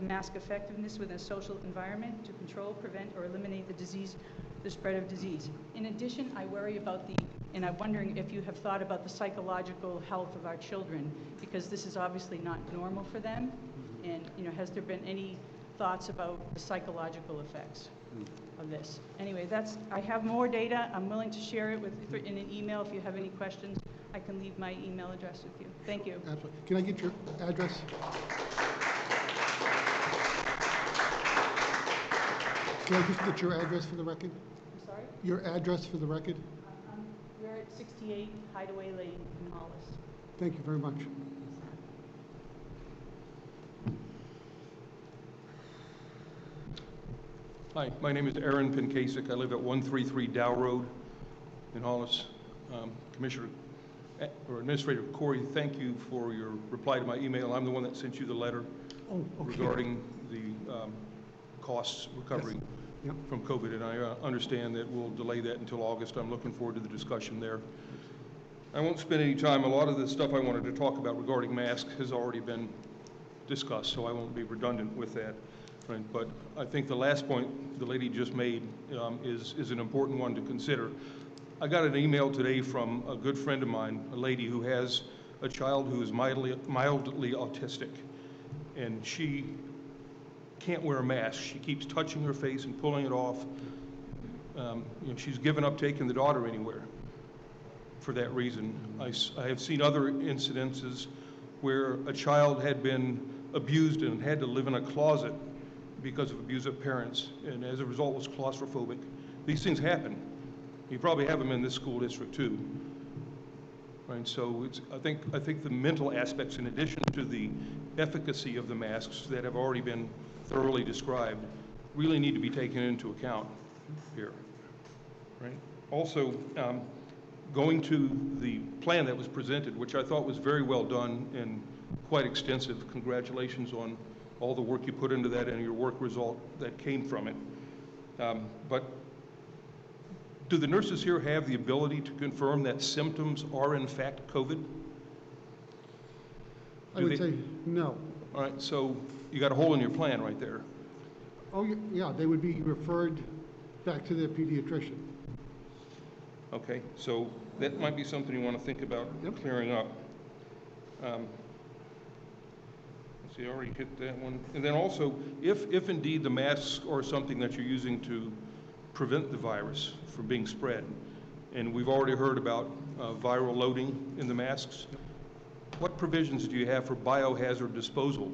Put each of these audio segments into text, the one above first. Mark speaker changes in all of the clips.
Speaker 1: mask effectiveness within a social environment to control, prevent, or eliminate the spread of disease. In addition, I worry about and I'm wondering if you have thought about the psychological health of our children, because this is obviously not normal for them. And has there been any thoughts about the psychological effects of this? Anyway, I have more data. I'm willing to share it in an email. If you have any questions, I can leave my email address with you. Thank you.
Speaker 2: Absolutely. Can I get your address? Can I just get your address for the record?
Speaker 1: I'm sorry?
Speaker 2: Your address for the record?
Speaker 1: We're at 68 Hideaway Lane in Hollis.
Speaker 2: Thank you very much.
Speaker 3: Hi, my name is Aaron Pinkasic. I live at 133 Dow Road in Hollis. Commissioner or Administrator Corey, thank you for your reply to my email. I'm the one that sent you the letter regarding the costs recovering from COVID, and I understand that we'll delay that until August. I'm looking forward to the discussion there. I won't spend any time. A lot of the stuff I wanted to talk about regarding masks has already been discussed, so I won't be redundant with that. Right. But I think the last point the lady just made is an important one to consider. I got an email today from a good friend of mine, a lady who has a child who is mildly autistic, and she can't wear a mask. She keeps touching her face and pulling it off. She's given up taking the daughter anywhere for that reason. I have seen other incidences where a child had been abused and had to live in a closet because of abusive parents, and as a result was claustrophobic. These things happen. You probably have them in this school district too. Right, so I think the mental aspects, in addition to the efficacy of the masks that have already been thoroughly described, really need to be taken into account here. Right. Also, going to the plan that was presented, which I thought was very well done and quite extensive. Congratulations on all the work you put into that and your work result that came from it. But do the nurses here have the ability to confirm that symptoms are in fact COVID?
Speaker 2: I would say no.
Speaker 3: All right, so you got a hole in your plan right there.
Speaker 2: Oh, yeah, they would be referred back to their pediatrician.
Speaker 3: Okay, so that might be something you want to think about clearing up. I already hit that one. And then also, if indeed the masks are something that you're using to prevent the virus from being spread, and we've already heard about viral loading in the masks, what provisions do you have for biohazard disposal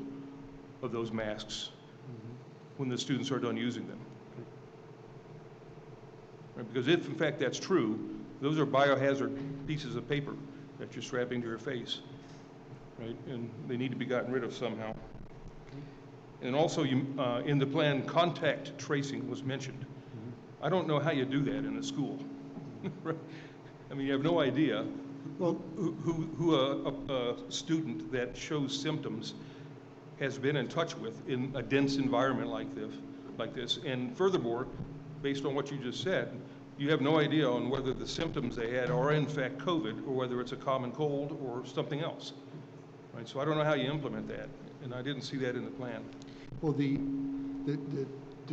Speaker 3: of those masks when the students are done using them? Right, because if in fact that's true, those are biohazard pieces of paper that you're strapping to your face. Right, and they need to be gotten rid of somehow. And also, in the plan, contact tracing was mentioned. I don't know how you do that in a school. Right? I mean, you have no idea who a student that shows symptoms has been in touch with in a dense environment like this. And furthermore, based on what you just said, you have no idea on whether the symptoms they had are in fact COVID or whether it's a common cold or something else. Right, so I don't know how you implement that, and I didn't see that in the plan.
Speaker 2: Well, the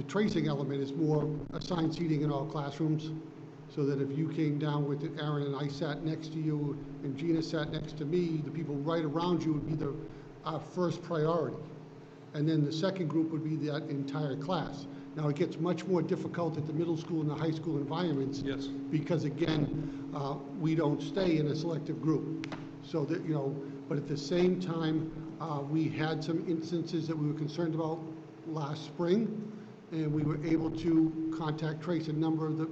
Speaker 2: tracing element is more assigned seating in all classrooms, so that if you came down with it, Aaron and I sat next to you, and Gina sat next to me, the people right around you would be our first priority. And then the second group would be that entire class. Now, it gets much more difficult at the middle school and the high school environments.
Speaker 3: Yes.
Speaker 2: Because again, we don't stay in a selective group. So that, but at the same time, we had some instances that we were concerned about last spring, and we were able to contact trace a number of the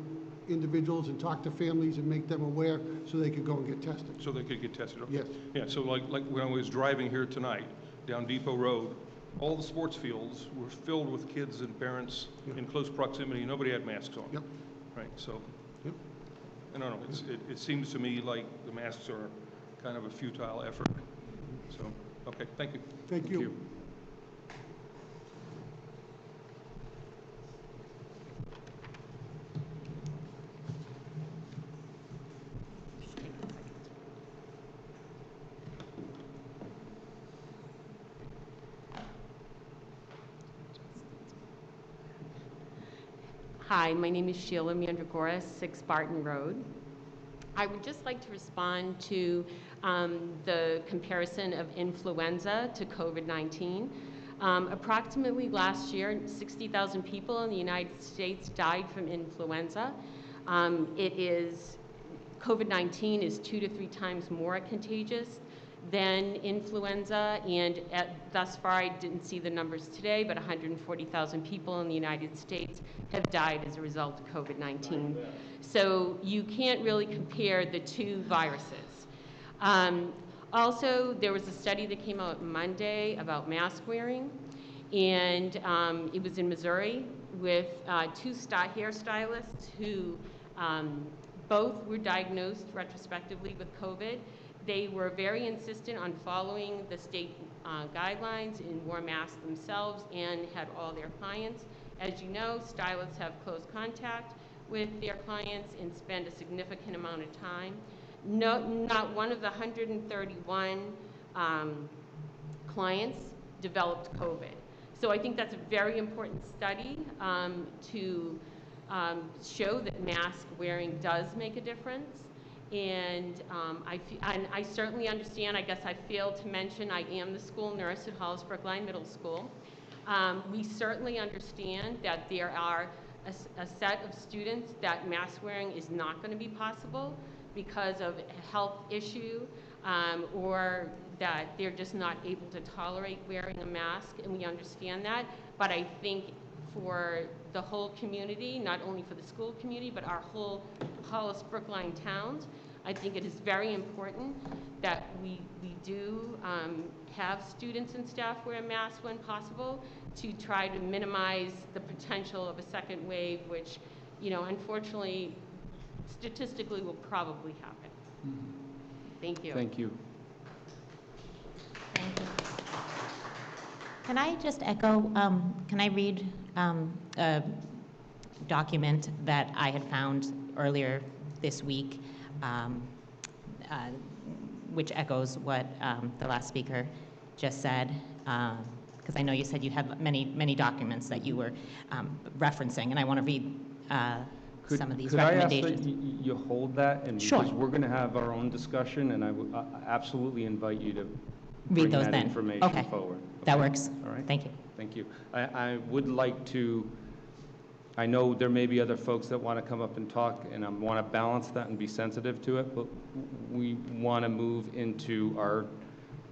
Speaker 2: individuals and talk to families and make them aware so they could go and get tested.
Speaker 3: So they could get tested, okay.
Speaker 2: Yes.
Speaker 3: Yeah, so like when I was driving here tonight down Depot Road, all the sports fields were filled with kids and parents in close proximity. Nobody had masks on.
Speaker 2: Yep.
Speaker 3: Right, so,
Speaker 2: Yep.
Speaker 3: I don't know, it seems to me like the masks are kind of a futile effort. So, okay, thank you.
Speaker 2: Thank you.
Speaker 4: Hi, my name is Sheila Mandragora, 6 Barton Road. I would just like to respond to the comparison of influenza to COVID-19. Approximately last year, 60,000 people in the United States died from influenza. COVID-19 is 2 to 3 times more contagious than influenza, and thus far, I didn't see the numbers today, but 140,000 people in the United States have died as a result of COVID-19. So you can't really compare the two viruses. Also, there was a study that came out Monday about mask wearing, and it was in Missouri with 2 hairstylists who both were diagnosed retrospectively with COVID. They were very insistent on following the state guidelines and wore masks themselves and had all their clients. As you know, stylists have close contact with their clients and spend a significant amount of time. Not one of the 131 clients developed COVID. So I think that's a very important study to show that mask wearing does make a difference. And I certainly understand, I guess I failed to mention, I am the school nurse at Hollis Brookline Middle School. We certainly understand that there are a set of students that mask wearing is not going to be possible because of a health issue or that they're just not able to tolerate wearing a mask, and we understand that. But I think for the whole community, not only for the school community, but our whole Hollis Brookline towns, I think it is very important that we do have students and staff wear masks when possible to try to minimize the potential of a second wave, which, unfortunately, statistically will probably happen. Thank you.
Speaker 3: Thank you.
Speaker 5: Thank you. Can I just echo, can I read a document that I had found earlier this week, which echoes what the last speaker just said? Because I know you said you had many documents that you were referencing, and I want to read some of these recommendations.
Speaker 6: Could I ask that you hold that? And
Speaker 5: Sure.
Speaker 6: Because we're going to have our own discussion, and I would absolutely invite you to
Speaker 5: Read
Speaker 6: bring
Speaker 5: those
Speaker 6: that
Speaker 5: then.
Speaker 6: information
Speaker 5: Okay.
Speaker 6: forward.
Speaker 5: That works.
Speaker 6: All right.
Speaker 5: Thank you.
Speaker 6: Thank you. I would like to, I know there may be other folks that want to come up and talk, and I want to balance that and be sensitive to it, but we want to move into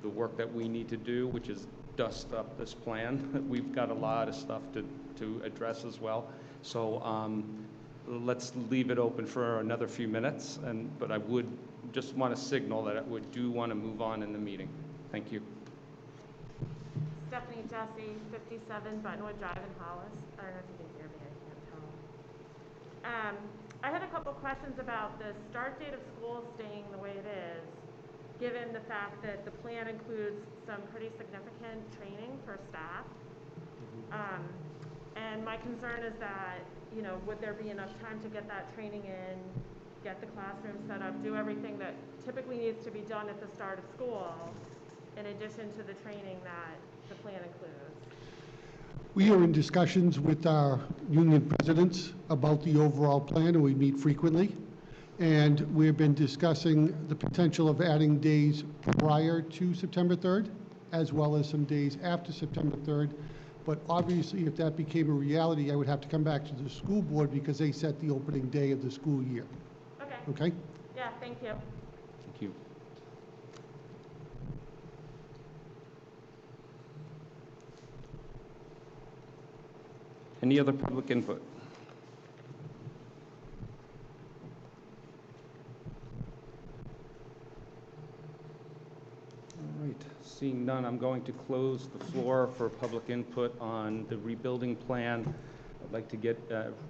Speaker 6: the work that we need to do, which is dust up this plan. We've got a lot of stuff to address as well. So let's leave it open for another few minutes, but I would just want to signal that I do want to move on in the meeting. Thank you.
Speaker 7: Stephanie Jesse, 57 Buttonwood Drive in Hollis. I don't know if you can hear me, I can't tell. I had a couple questions about the start date of school staying the way it is, given the fact that the plan includes some pretty significant training for staff. And my concern is that, would there be enough time to get that training in, get the classroom set up, do everything that typically needs to be done at the start of school, in addition to the training that the plan includes?
Speaker 2: We are in discussions with our union presidents about the overall plan, and we meet frequently. And we've been discussing the potential of adding days prior to September 3rd, as well as some days after September 3rd. But obviously, if that became a reality, I would have to come back to the school board because they set the opening day of the school year.
Speaker 7: Okay.
Speaker 2: Okay?
Speaker 7: Yeah, thank you.
Speaker 6: Thank you. Any other public input? All right, seeing none, I'm going to close the floor for public input on the rebuilding plan. I'd like to get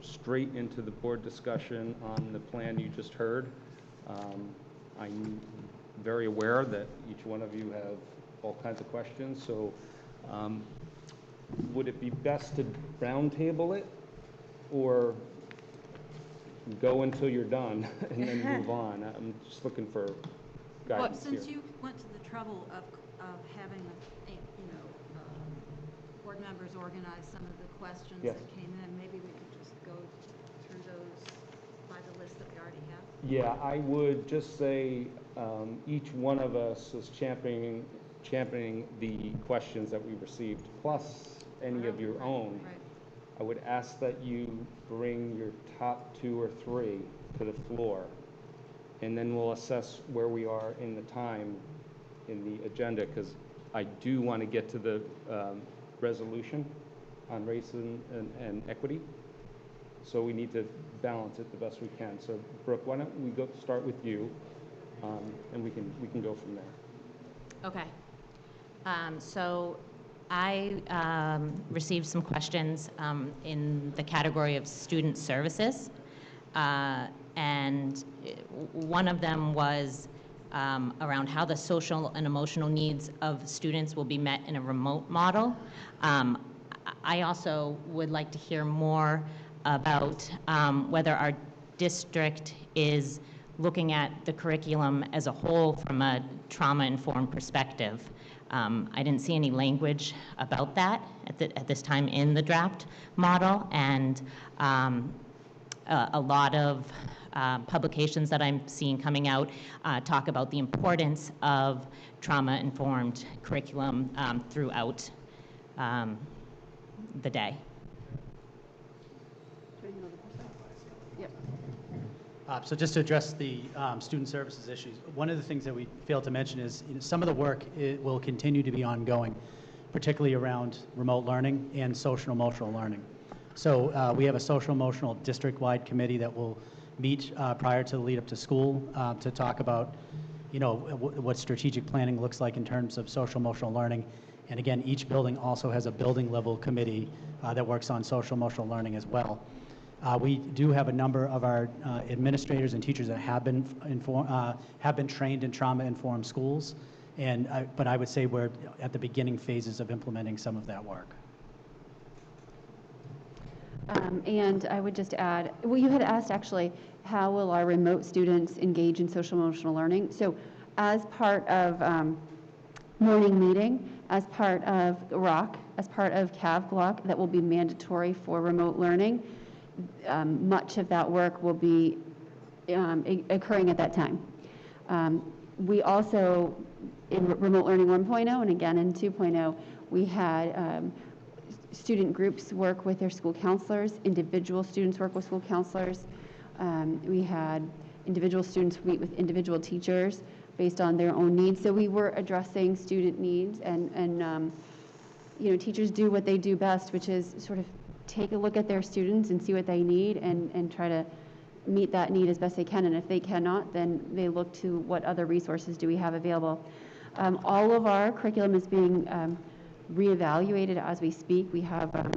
Speaker 6: straight into the board discussion on the plan you just heard. I'm very aware that each one of you have all kinds of questions, so would it be best to roundtable it or go until you're done and then move on? I'm just looking for guidance here.
Speaker 8: Since you went to the trouble of having, board members organize some of the questions
Speaker 6: Yes.
Speaker 8: that came in, maybe we could just just go through those by the list that we already have?
Speaker 6: Yeah, I would just say each one of us is championing the questions that we received, plus any of your own.
Speaker 8: Right.
Speaker 6: I would ask that you bring your top 2 or 3 to the floor, and then we'll assess where we are in the time in the agenda, because I do want to get to the resolution on race and equity. So we need to balance it the best we can. So Brooke, why don't we start with you, and we can go from there.
Speaker 5: Okay. So I received some questions in the category of student services, and one of them was around how the social and emotional needs of students will be met in a remote model. I also would like to hear more about whether our district is looking at the curriculum as a whole from a trauma-informed perspective. I didn't see any language about that at this time in the draft model, and a lot of publications that I'm seeing coming out talk about the importance of trauma-informed curriculum throughout the day.
Speaker 9: So just to address the student services issues, one of the things that we failed to mention is some of the work will continue to be ongoing, particularly around remote learning and social emotional learning. So we have a social emotional district-wide committee that will meet prior to the lead up to school to talk about, what strategic planning looks like in terms of social emotional learning. And again, each building also has a building level committee that works on social emotional learning as well. We do have a number of our administrators and teachers that have been trained in trauma-informed schools, but I would say we're at the beginning phases of implementing some of that work.
Speaker 10: And I would just add, well, you had asked actually, how will our remote students engage in social emotional learning? So as part of morning meeting, as part of ROC, as part of CAV block that will be mandatory for remote learning, much of that work will be occurring at that time. We also, in Remote Learning 1.0 and again in 2.0, we had student groups work with their school counselors, individual students work with school counselors. We had individual students meet with individual teachers based on their own needs. So we were addressing student needs, and teachers do what they do best, which is sort of take a look at their students and see what they need and try to meet that need as best they can. And if they cannot, then they look to what other resources do we have available. All of our curriculum is being reevaluated as we speak. We have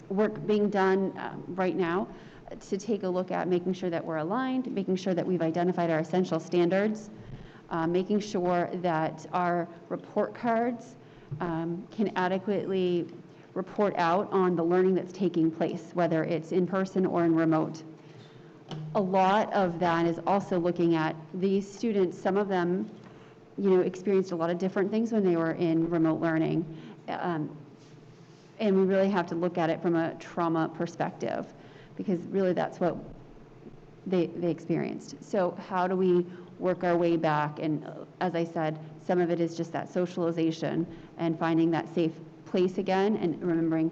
Speaker 10: work being done right now to take a look at making sure that we're aligned, making sure that we've identified our essential standards, making sure that our report cards can adequately report out on the learning that's taking place, whether it's in person or in remote. A lot of that is also looking at these students. Some of them, experienced a lot of different things when they were in remote learning. And we really have to look at it from a trauma perspective, because really that's what they experienced. So how do we work our way back? And as I said, some of it is just that socialization and finding that safe place again, and remembering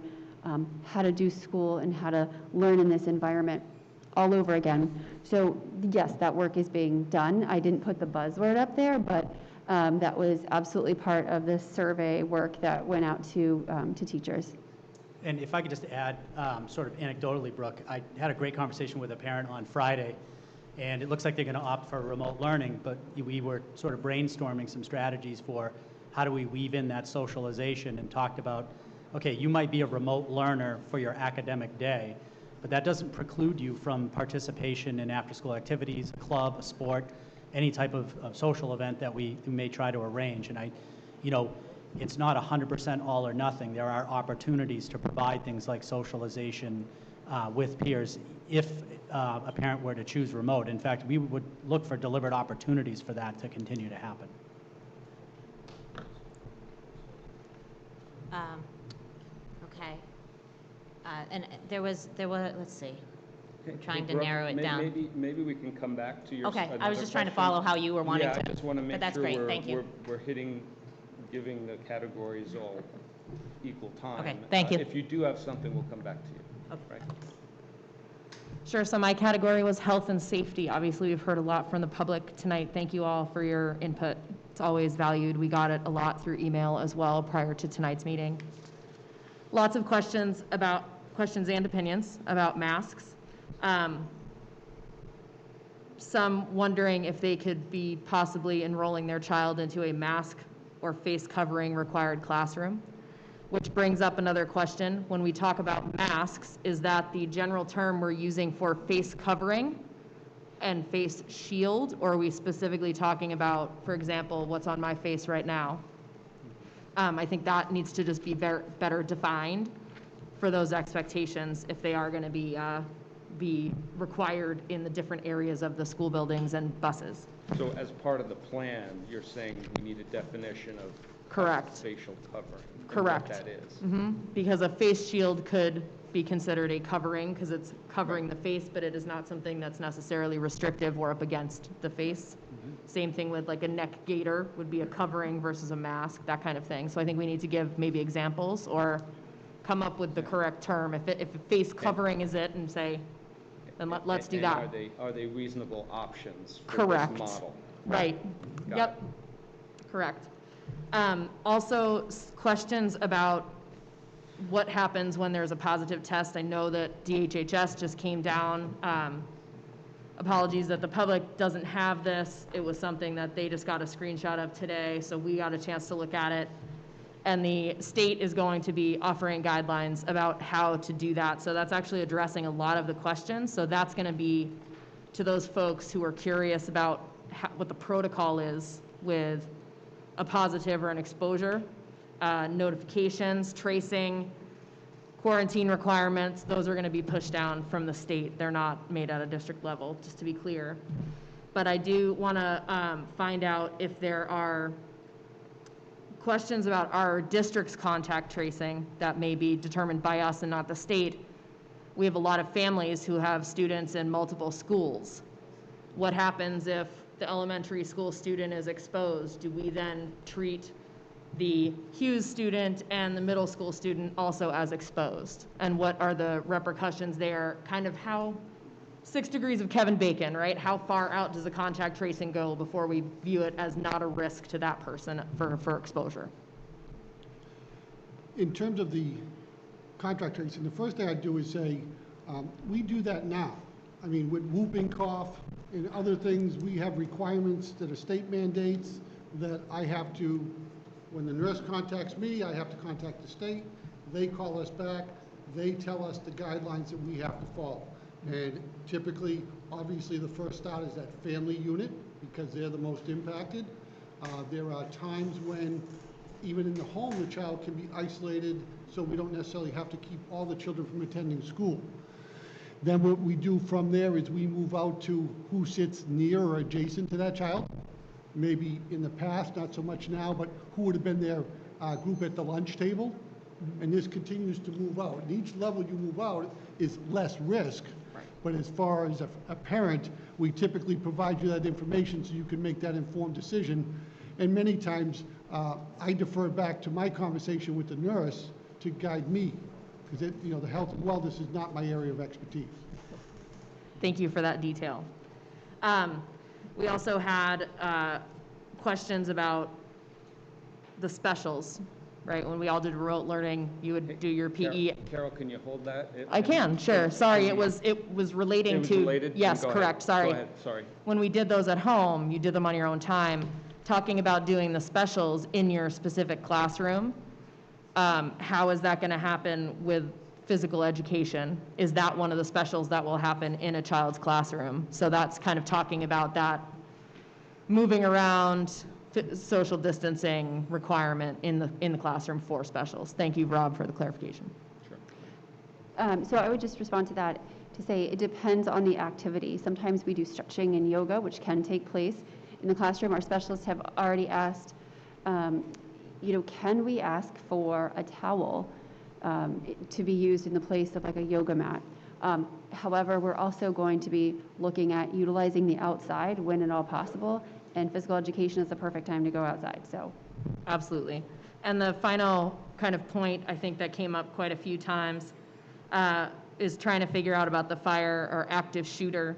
Speaker 10: how to do school and how to learn in this environment all over again. So yes, that work is being done. I didn't put the buzzword up there, but that was absolutely part of the survey work that went out to teachers.
Speaker 9: And if I could just add, sort of anecdotally, Brooke, I had a great conversation with a parent on Friday, and it looks like they're going to opt for remote learning, but we were sort of brainstorming some strategies for how do we weave in that socialization, and talked about, okay, you might be a remote learner for your academic day, but that doesn't preclude you from participation in after-school activities, a club, a sport, any type of social event that we may try to arrange. And it's not 100% all or nothing. There are opportunities to provide things like socialization with peers if a parent were to choose remote. In fact, we would look for deliberate opportunities for that to continue to happen.
Speaker 5: Okay. And let's see, I'm trying to
Speaker 6: Brooke,
Speaker 5: narrow it down.
Speaker 6: Maybe we can come back to your.
Speaker 5: Okay, I was
Speaker 6: another
Speaker 5: just trying to
Speaker 6: question.
Speaker 5: follow how you were wanting to.
Speaker 6: Yeah, I just want to make
Speaker 5: But that's
Speaker 6: sure
Speaker 5: great, thank you.
Speaker 6: we're giving the categories all equal time.
Speaker 5: Okay, thank you.
Speaker 6: If you do have something, we'll come back to you.
Speaker 5: Okay.
Speaker 6: Right?
Speaker 11: Sure, so my category was health and safety. Obviously, we've heard a lot from the public tonight. Thank you all for your input. It's always valued. We got it a lot through email as well prior to tonight's meeting. Lots of questions and opinions about masks. Some wondering if they could be possibly enrolling their child into a mask or face covering required classroom. Which brings up another question. When we talk about masks, is that the general term we're using for face covering and face shield, or are we specifically talking about, for example, what's on my face right now? I think that needs to just be better defined for those expectations if they are going to be required in the different areas of the school buildings and buses.
Speaker 6: So as part of the plan, you're saying we need a definition of
Speaker 11: Correct.
Speaker 6: facial covering. and
Speaker 11: Correct.
Speaker 6: What that is.
Speaker 11: Because a face shield could be considered a covering because it's covering the face, but it is not something that's necessarily restrictive or up against the face. Same thing with like a neck gaiter would be a covering versus a mask, that kind of thing. So I think we need to give maybe examples or come up with the correct term. If face covering is it, and say, then let's do
Speaker 6: And
Speaker 11: that.
Speaker 6: Are they reasonable options for
Speaker 11: Correct.
Speaker 6: this model?
Speaker 11: Right.
Speaker 6: Got
Speaker 11: Yep. Correct. Also, questions about what happens when there's a positive test. I know that DHHS just came down. Apologies that the public doesn't have this. It was something that they just got a screenshot of today, so we got a chance to look at it. And the state is going to be offering guidelines about how to do that. So that's actually addressing a lot of the questions. So that's going to be to those folks who are curious about what the protocol is with a positive or an exposure, notifications, tracing, quarantine requirements. Those are going to be pushed down from the state. They're not made at a district level, just to be clear. But I do want to find out if there are questions about our district's contact tracing that may be determined by us and not the state. We have a lot of families who have students in multiple schools. What happens if the elementary school student is exposed? Do we then treat the Hughes student and the middle school student also as exposed? And what are the repercussions there? Kind of how 6 degrees of Kevin Bacon, right? How far out does the contact tracing go before we view it as not a risk to that person for exposure?
Speaker 2: In terms of the contact tracing, the first thing I'd do is say, we do that now. I mean, with whooping cough and other things, we have requirements that are state mandates that I have to, when the nurse contacts me, I have to contact the state. They call us back. They tell us the guidelines that we have to follow. And typically, obviously, the first start is that family unit because they're the most impacted. There are times when, even in the home, the child can be isolated, so we don't necessarily have to keep all the children from attending school. Then what we do from there is we move out to who sits near or adjacent to that child. Maybe in the past, not so much now, but who would have been their group at the lunch table. And this continues to move out. And each level you move out is less risk. But as far as a parent, we typically provide you that information so you can make that informed decision. And many times, I defer back to my conversation with the nurse to guide me, because the health and wellness is not my area of expertise.
Speaker 11: Thank you for that detail. We also had questions about the specials, right? When we all did remote learning, you would do your PE.
Speaker 6: Carol, can you hold that?
Speaker 11: I can, sure. Sorry, it was relating
Speaker 6: It was
Speaker 11: to.
Speaker 6: related?
Speaker 11: Yes,
Speaker 6: Go ahead.
Speaker 11: correct, sorry.
Speaker 6: Go ahead, sorry.
Speaker 11: When we did those at home, you did them on your own time, talking about doing the specials in your specific classroom. How is that going to happen with physical education? Is that one of the specials that will happen in a child's classroom? So that's kind of talking about that moving around, social distancing requirement in the classroom for specials. Thank you, Rob, for the clarification.
Speaker 6: Sure.
Speaker 10: So I would just respond to that to say it depends on the activity. Sometimes we do stretching and yoga, which can take place in the classroom. Our specialists have already asked, can we ask for a towel to be used in the place of like a yoga mat. However, we're also going to be looking at utilizing the outside when at all possible, and physical education is the perfect time to go outside, so.
Speaker 11: Absolutely. And the final kind of point, I think that came up quite a few times, is trying to figure out about the fire or active shooter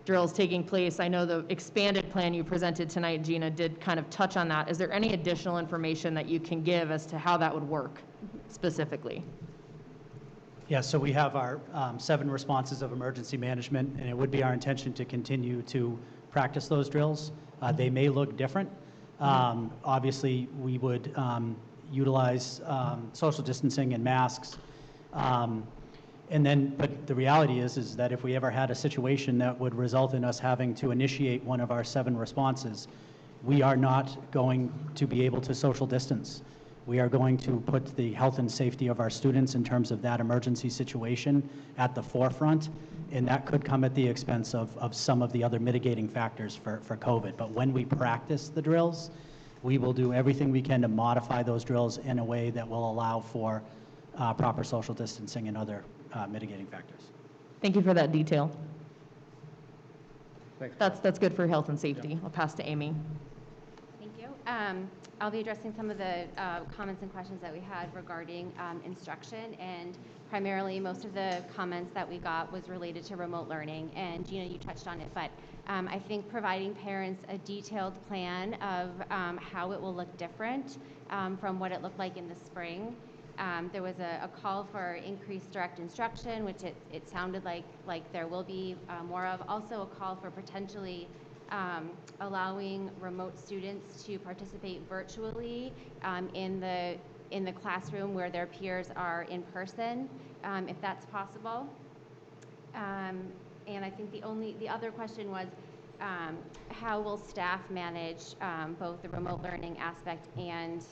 Speaker 11: drills taking place. I know the expanded plan you presented tonight, Gina, did kind of touch on that. Is there any additional information that you can give as to how that would work specifically?
Speaker 9: Yeah, so we have our 7 responses of emergency management, and it would be our intention to continue to practice those drills. They may look different. Obviously, we would utilize social distancing and masks. But the reality is that if we ever had a situation that would result in us having to initiate one of our 7 responses, we are not going to be able to social distance. We are going to put the health and safety of our students in terms of that emergency situation at the forefront, and that could come at the expense of some of the other mitigating factors for COVID. But when we practice the drills, we will do everything we can to modify those drills in a way that will allow for proper social distancing and other mitigating factors.
Speaker 11: Thank you for that detail.
Speaker 6: Thanks.
Speaker 11: That's good for health and safety. I'll pass to Amy.
Speaker 10: Thank you. I'll be addressing some of the comments and questions that we had regarding instruction, and primarily most of the comments that we got was related to remote learning, and Gina, you touched on it, but I think providing parents a detailed plan of how it will look different from what it looked like in the spring. There was a call for increased direct instruction, which it sounded like there will be more of. Also a call for potentially allowing remote students to participate virtually in the classroom where their peers are in person, if that's possible. And I think the other question was, how will staff manage both the remote learning aspect and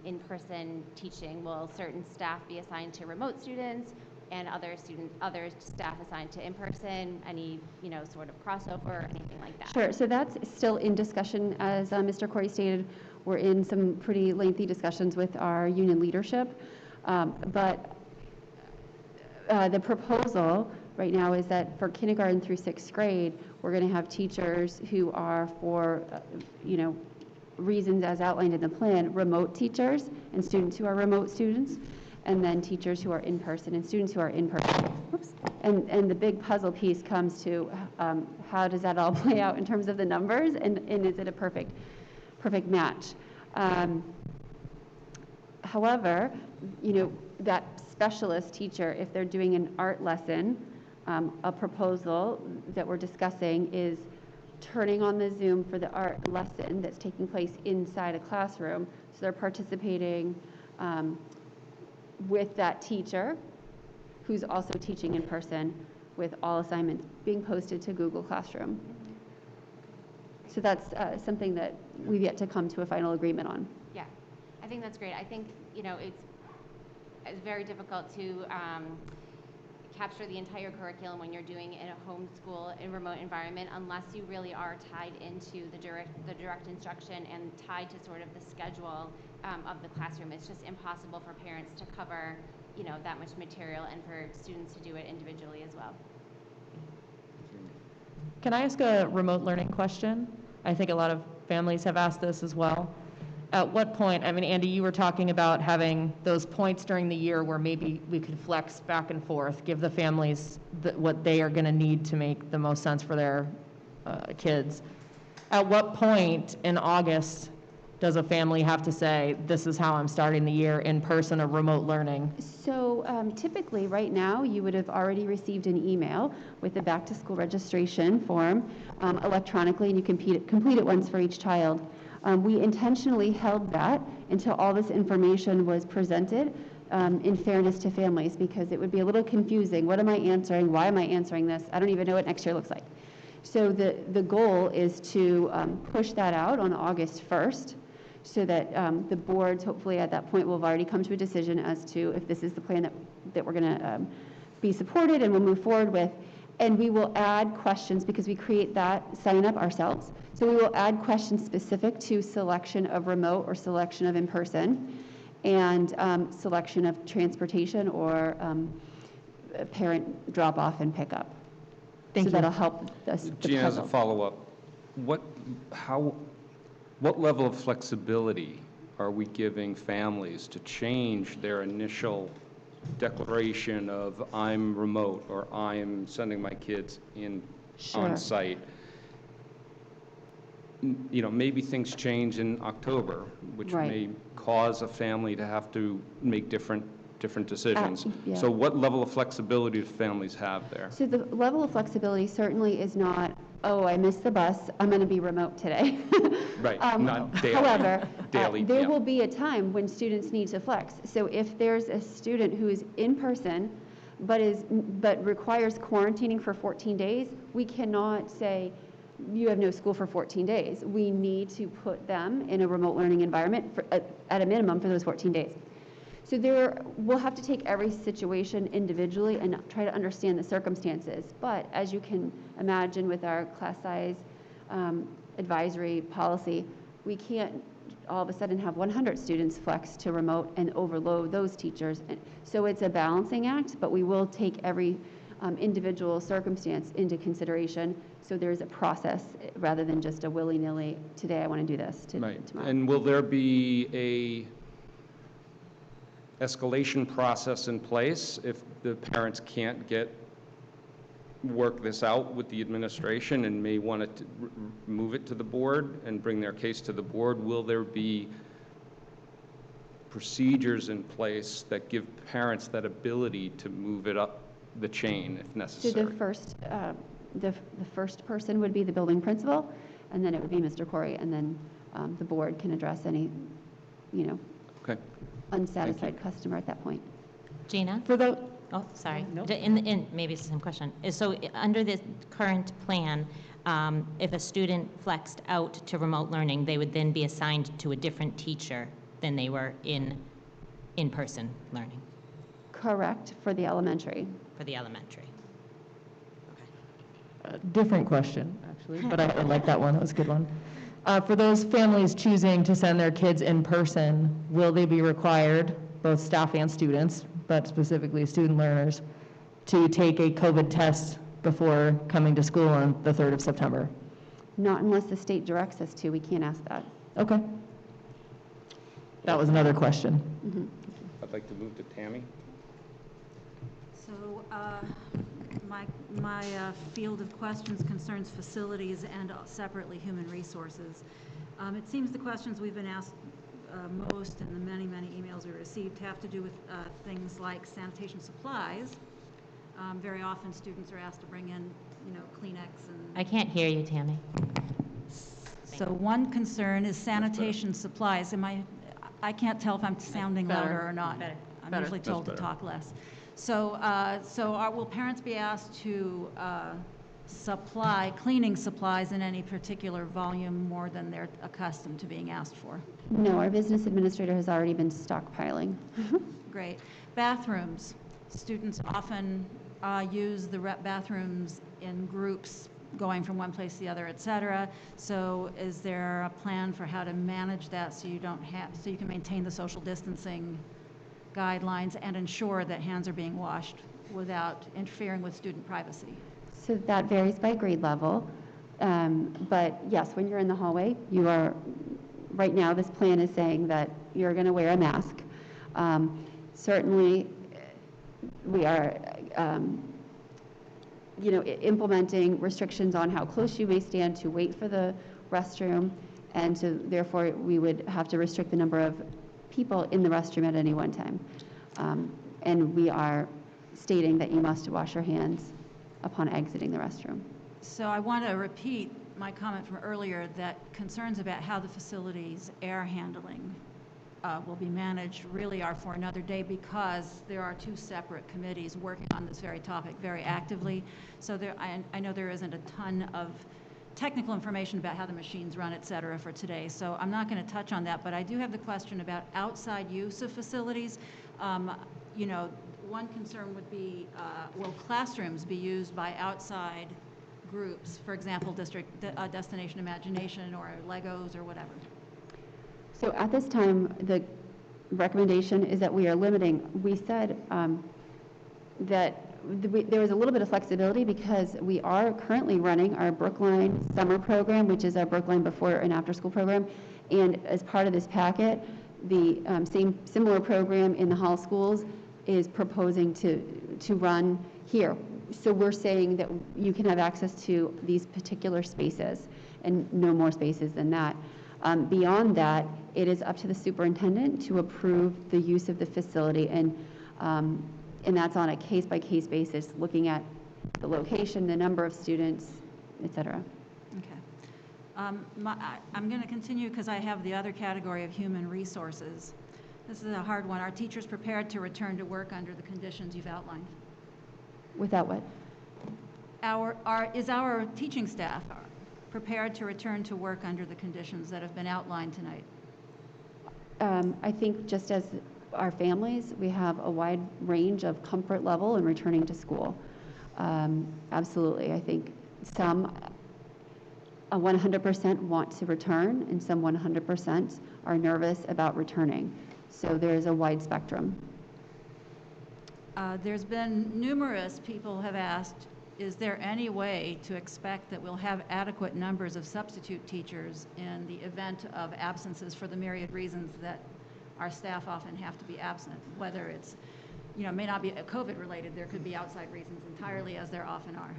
Speaker 10: in-person teaching? Will certain staff be assigned to remote students and other staff assigned to in-person? Any, sort of crossover or anything like that? Sure. So that's still in discussion. As Mr. Corey stated, we're in some pretty lengthy discussions with our union leadership. But the proposal right now is that for kindergarten through 6th grade, we're going to have teachers who are for, reasons as outlined in the plan, remote teachers and students who are remote students, and then teachers who are in person and students who are in person. Oops. And the big puzzle piece comes to how does that all play out in terms of the numbers, and is it a perfect match? However, that specialist teacher, if they're doing an art lesson, a proposal that we're discussing is turning on the Zoom for the art lesson that's taking place inside a classroom. So they're participating with that teacher who's also teaching in person, with all assignments being posted to Google Classroom. So that's something that we've yet to come to a final agreement on. Yeah, I think that's great. I think, it's very difficult to capture the entire curriculum when you're doing it in a homeschool and remote environment, unless you really are tied into the direct instruction and tied to sort of the schedule of the classroom. It's just impossible for parents to cover, that much material, and for students to do it individually as well.
Speaker 11: Can I ask a remote learning question? I think a lot of families have asked this as well. At what point, Andy, you were talking about having those points during the year where maybe we could flex back and forth, give the families what they are going to need to make the most sense for their kids. At what point in August does a family have to say, this is how I'm starting the year, in person or remote learning?
Speaker 10: So typically right now you would have already received an email with the back to school registration form electronically, and you can complete it once for each child. We intentionally held that until all this information was presented, in fairness to families, because it would be a little confusing. What am I answering? Why am I answering this? I don't even know what next year looks like. So the goal is to push that out on August 1st, so that the boards, hopefully at that point, will have already come to a decision as to if this is the plan that we're going to be supported and we'll move forward with. And we will add questions, because we create that sign up ourselves. So we will add questions specific to selection of remote or selection of in-person. and selection of transportation or parent drop-off and pickup.
Speaker 11: Thank
Speaker 10: So
Speaker 11: you.
Speaker 10: that'll help us, the
Speaker 6: Gina, as a
Speaker 10: puzzle.
Speaker 6: follow-up, what level of flexibility are we giving families to change their initial declaration of I'm remote or I'm sending my kids in
Speaker 10: Sure.
Speaker 6: on-site? You know, maybe things change in October, which
Speaker 10: Right.
Speaker 6: may cause a family to have to make different decisions.
Speaker 10: Yeah.
Speaker 6: So what level of flexibility do families have there?
Speaker 10: So the level of flexibility certainly is not, oh, I missed the bus, I'm going to be remote today.
Speaker 6: Right, not daily.
Speaker 10: However,
Speaker 6: Daily,
Speaker 10: there
Speaker 6: yeah.
Speaker 10: will be a time when students need to flex. So if there's a student who is in person but requires quarantining for 14 days, we cannot say, you have no school for 14 days. We need to put them in a remote learning environment at a minimum for those 14 days. So we'll have to take every situation individually and try to understand the circumstances. But as you can imagine with our class size advisory policy, we can't all of a sudden have 100 students flex to remote and overload those teachers. And so it's a balancing act, but we will take every individual circumstance into consideration. So there's a process rather than just a willy-nilly, today I want to do this,
Speaker 6: Right.
Speaker 10: tomorrow.
Speaker 6: And will there be a escalation process in place if the parents can't work this out with the administration and may want to move it to the board and bring their case to the board? Will there be procedures in place that give parents that ability to move it up the chain if
Speaker 10: So
Speaker 6: necessary?
Speaker 10: the first person would be the building principal, and then it would be Mr. Corey, and then the board can address any,
Speaker 6: Okay.
Speaker 10: unsatisfied customer at that point.
Speaker 5: Gina?
Speaker 11: For the,
Speaker 5: Oh, sorry.
Speaker 11: No.
Speaker 5: Maybe it's the same question. So under the current plan, if a student flexed out to remote learning, they would then be assigned to a different teacher than they were in-person learning
Speaker 10: Correct, for the elementary.
Speaker 5: for the elementary.
Speaker 11: different question, actually, but I like that one, that was a good one. For those families choosing to send their kids in person, will they be required, both staff and students, but specifically student learners, to take a COVID test before coming to school on the 3rd of September?
Speaker 10: Not unless the state directs us to, we can't ask that.
Speaker 11: Okay. That was another question.
Speaker 6: I'd like to move to Tammy.
Speaker 8: So my field of questions concerns facilities and separately human resources. It seems the questions we've been asked most in the many, many emails we received have to do with things like sanitation supplies. Very often students are asked to bring in, Kleenex and...
Speaker 5: I can't hear you, Tammy.
Speaker 8: So one concern is sanitation supplies. I can't tell if I'm sounding
Speaker 11: Better.
Speaker 8: louder or not.
Speaker 5: Better.
Speaker 8: I'm
Speaker 11: Better.
Speaker 8: usually told to
Speaker 6: That's
Speaker 8: talk less. So, will parents be asked to supply cleaning supplies in any particular volume more than they're accustomed to being asked for?
Speaker 10: No, our business administrator has already been stockpiling.
Speaker 8: Great. Bathrooms. Students often use the bathrooms in groups, going from one place to the other, et cetera. So is there a plan for how to manage that so you can maintain the social distancing guidelines and ensure that hands are being washed without interfering with student privacy?
Speaker 10: So that varies by grade level. But yes, when you're in the hallway, right now this plan is saying that you're going to wear a mask. Certainly, we are implementing restrictions on how close you may stand to wait for the restroom, and so therefore we would have to restrict the number of people in the restroom at any one time. And we are stating that you must wash your hands upon exiting the restroom.
Speaker 8: So I want to repeat my comment from earlier that concerns about how the facility's air handling will be managed really are for another day, because there are two separate committees working on this very topic very actively. So I know there isn't a ton of technical information about how the machines run, et cetera, for today. So I'm not going to touch on that, but I do have the question about outside use of facilities. One concern would be, will classrooms be used by outside groups, for example, Destination Imagination or Legos or whatever?
Speaker 10: So at this time, the recommendation is that we are limiting. We said that there was a little bit of flexibility because we are currently running our Brookline summer program, which is our Brookline before and after school program. And as part of this packet, the similar program in the Hall schools is proposing to run here. So we're saying that you can have access to these particular spaces and no more spaces than that. Beyond that, it is up to the superintendent to approve the use of the facility, and that's on a case-by-case basis, looking at the location, the number of students, et cetera.
Speaker 8: Okay. I'm going to continue because I have the other category of human resources. This is a hard one. Are teachers prepared to return to work under the conditions you've outlined?
Speaker 10: Without what?
Speaker 8: Is our teaching staff prepared to return to work under the conditions that have been outlined tonight?
Speaker 10: I think just as our families, we have a wide range of comfort level in returning to school. Absolutely. I think some 100% want to return and some 100% are nervous about returning. So there's a wide spectrum.
Speaker 8: There's been numerous people have asked, is there any way to expect that we'll have adequate numbers of substitute teachers in the event of absences for the myriad reasons that our staff often have to be absent, whether it's, may not be COVID related, there could be outside reasons entirely, as there often are.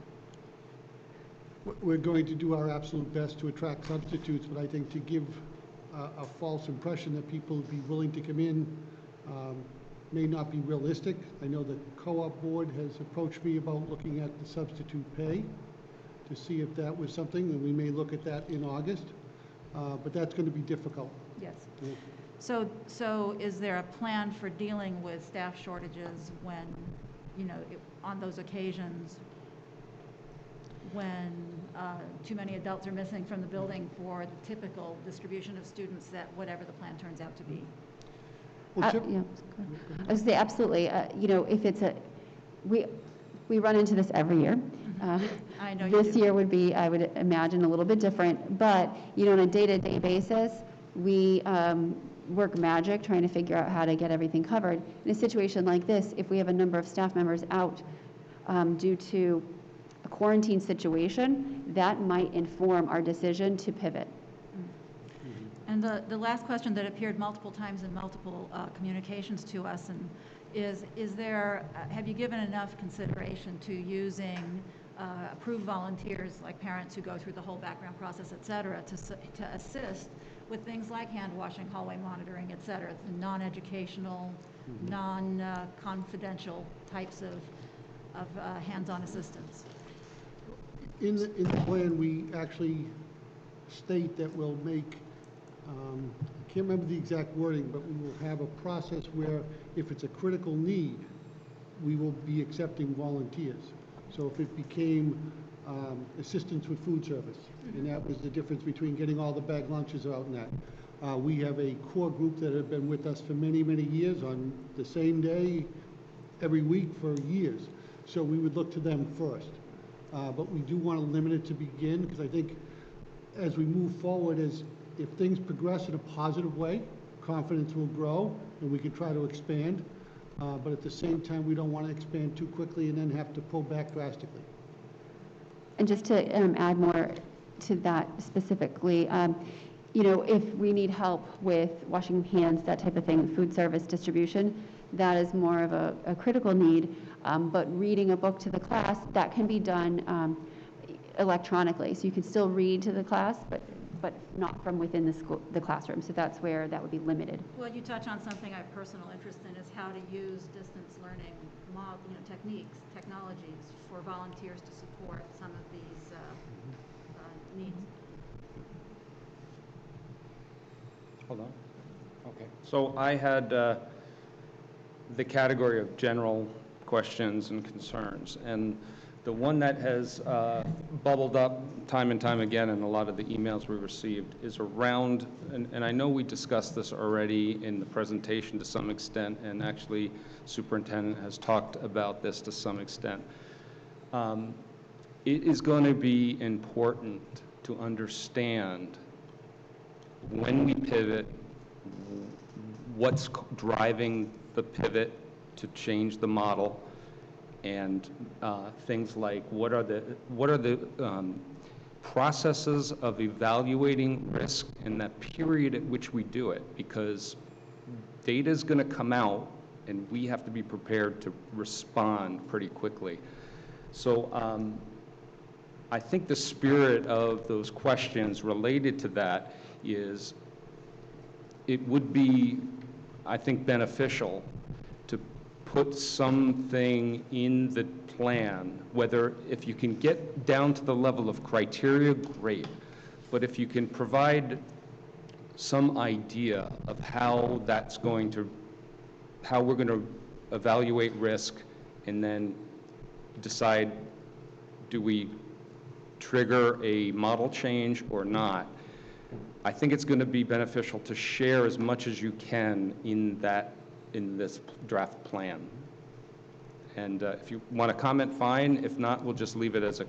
Speaker 2: We're going to do our absolute best to attract substitutes, but I think to give a false impression that people would be willing to come in may not be realistic. I know the co-op board has approached me about looking at the substitute pay to see if that was something, and we may look at that in August, but that's going to be difficult.
Speaker 8: Yes. So is there a plan for dealing with staff shortages when, on those occasions when too many adults are missing from the building for the typical distribution of students that whatever the plan turns out to be?
Speaker 10: Yeah, I would say absolutely. If it's we run into this every year.
Speaker 8: I know
Speaker 10: this year would be, I would imagine, a little bit different. But on a day-to-day basis, we work magic trying to figure out how to get everything covered. In a situation like this, if we have a number of staff members out due to a quarantine situation, that might inform our decision to pivot.
Speaker 8: And the last question that appeared multiple times in multiple communications to us is have you given enough consideration to using approved volunteers like parents who go through the whole background process, et cetera, to assist with things like hand washing, hallway monitoring, et cetera, the non-educational, non-confidential types of hands-on assistance?
Speaker 2: In the plan, we actually state that we'll make, I can't remember the exact wording, but we will have a process where if it's a critical need, we will be accepting volunteers. So if it became assistance with food service, and that was the difference between getting all the bag lunches out and that. We have a core group that have been with us for many, many years on the same day, every week for years. So we would look to them first. But we do want to limit it to begin, because I think as we move forward, if things progress in a positive way, confidence will grow and we can try to expand. But at the same time, we don't want to expand too quickly and then have to pull back drastically.
Speaker 10: And just to add more to that specifically, if we need help with washing hands, that type of thing, food service distribution, that is more of a critical need. But reading a book to the class, that can be done electronically. So you can still read to the class, but not from within the classroom. So that's where that would be limited.
Speaker 8: Well, you touch on something I have personal interest in, is how to use distance learning techniques, technologies for volunteers to support some of these needs.
Speaker 6: Hold on. Okay. So I had the category of general questions and concerns, and the one that has bubbled up time and time again in a lot of the emails we received is around, and I know we discussed this already in the presentation to some extent, and actually Superintendent has talked about this to some extent. It is going to be important to understand when we pivot what's driving the pivot to change the model, and things like what are the processes of evaluating risk in that period at which we do it, because data is going to come out and we have to be prepared to respond pretty quickly. So I think the spirit of those questions related to that is it would be, I think, beneficial to put something in the plan, whether if you can get down to the level of criteria, great. But if you can provide some idea of how we're going to evaluate risk and then decide, do we trigger a model change or not, I think it's going to be beneficial to share as much as you can in this draft plan. And if you want to comment, fine. If not, we'll just leave it as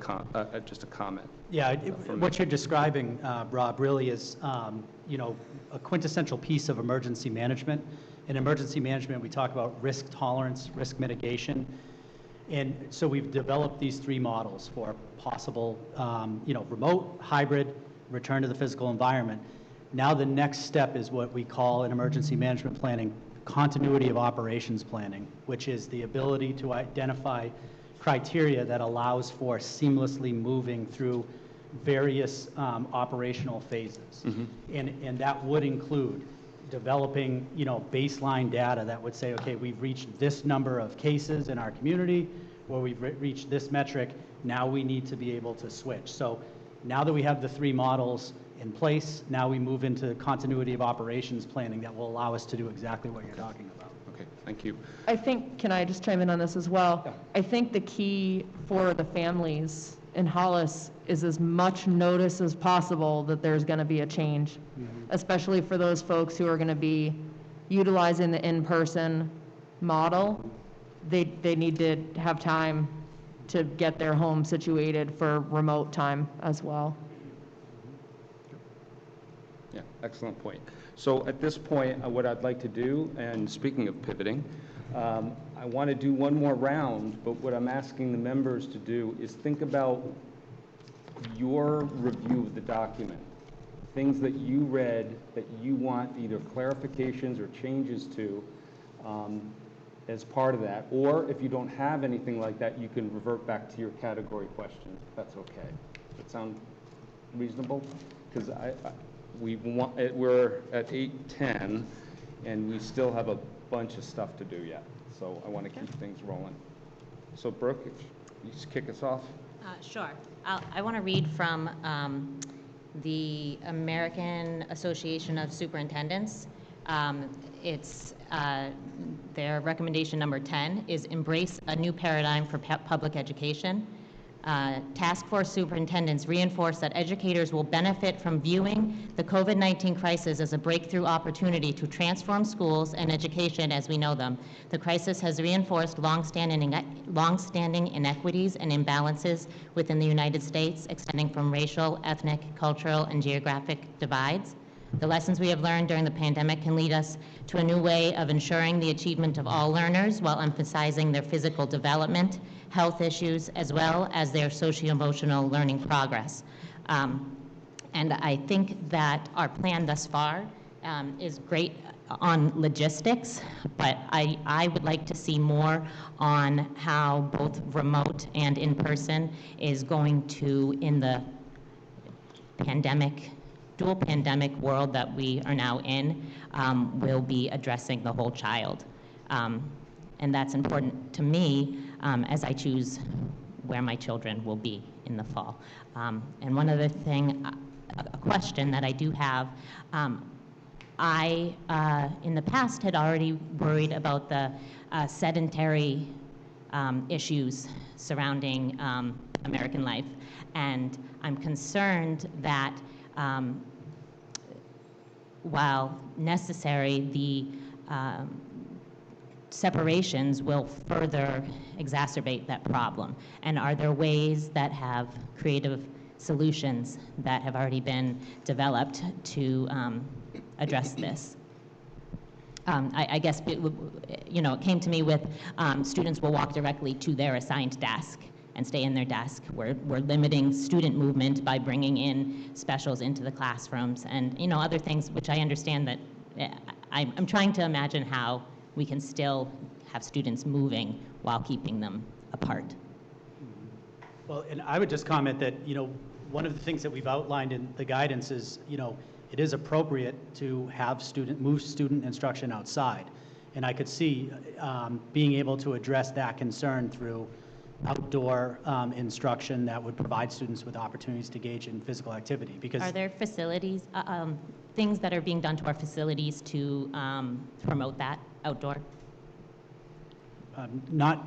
Speaker 6: just a comment.
Speaker 9: Yeah, what you're describing, Rob, really is, a quintessential piece of emergency management. In emergency management, we talk about risk tolerance, risk mitigation. And so we've developed these 3 models for possible, remote, hybrid, return to the physical environment. Now the next step is what we call in emergency management planning, continuity of operations planning, which is the ability to identify criteria that allows for seamlessly moving through various operational phases. And that would include developing, baseline data that would say, okay, we've reached this number of cases in our community, or we've reached this metric, now we need to be able to switch. So now that we have the 3 models in place, now we move into continuity of operations planning that will allow us to do exactly what you're talking about.
Speaker 6: Okay, thank you.
Speaker 11: I think, can I just chime in on this as well?
Speaker 6: Yeah.
Speaker 11: I think the key for the families in Hollis is as much notice as possible that there's going to be a change, especially for those folks who are going to be utilizing the in-person model. They need to have time to get their home situated for remote time as well.
Speaker 6: Yeah, excellent point. So at this point, what I'd like to do, and speaking of pivoting, I want to do one more round, but what I'm asking the members to do is think about your review of the document, things that you read that you want either clarifications or changes to as part of that. Or if you don't have anything like that, you can revert back to your category questions, if that's okay. Does that sound reasonable? Because we're at 8:10, and we still have a bunch of stuff to do yet. So I want to keep things rolling. So Brooke, if you just kick us off.
Speaker 5: Sure. I want to read from the American Association of Superintendents. It's their recommendation number 10 is embrace a new paradigm for public education. Task force superintendents reinforce that educators will benefit from viewing the COVID-19 crisis as a breakthrough opportunity to transform schools and education as we know them. The crisis has reinforced longstanding inequities and imbalances within the United States, extending from racial, ethnic, cultural, and geographic divides. The lessons we have learned during the pandemic can lead us to a new way of ensuring the achievement of all learners while emphasizing their physical development, health issues, as well as their socio-emotional learning progress. And I think that our plan thus far is great on logistics, but I would like to see more on how both remote and in-person is going to, in the dual pandemic world that we are now in, will be addressing the whole child. And that's important to me as I choose where my children will be in the fall. And one other thing, a question that I do have, I, in the past, had already worried about the sedentary issues surrounding American life. And I'm concerned that while necessary, the separations will further exacerbate that problem. And are there ways that have creative solutions that have already been developed to address this? I guess, it came to me with students will walk directly to their assigned desk and stay in their desk. We're limiting student movement by bringing in specials into the classrooms and, other things which I understand that I'm trying to imagine how we can still have students moving while keeping them apart.
Speaker 9: Well, and I would just comment that, one of the things that we've outlined in the guidance is, it is appropriate to have move student instruction outside. And I could see being able to address that concern through outdoor instruction that would provide students with opportunities to engage in physical activity. Because
Speaker 5: Are there facilities, things that are being done to our facilities to promote that outdoor?
Speaker 9: no,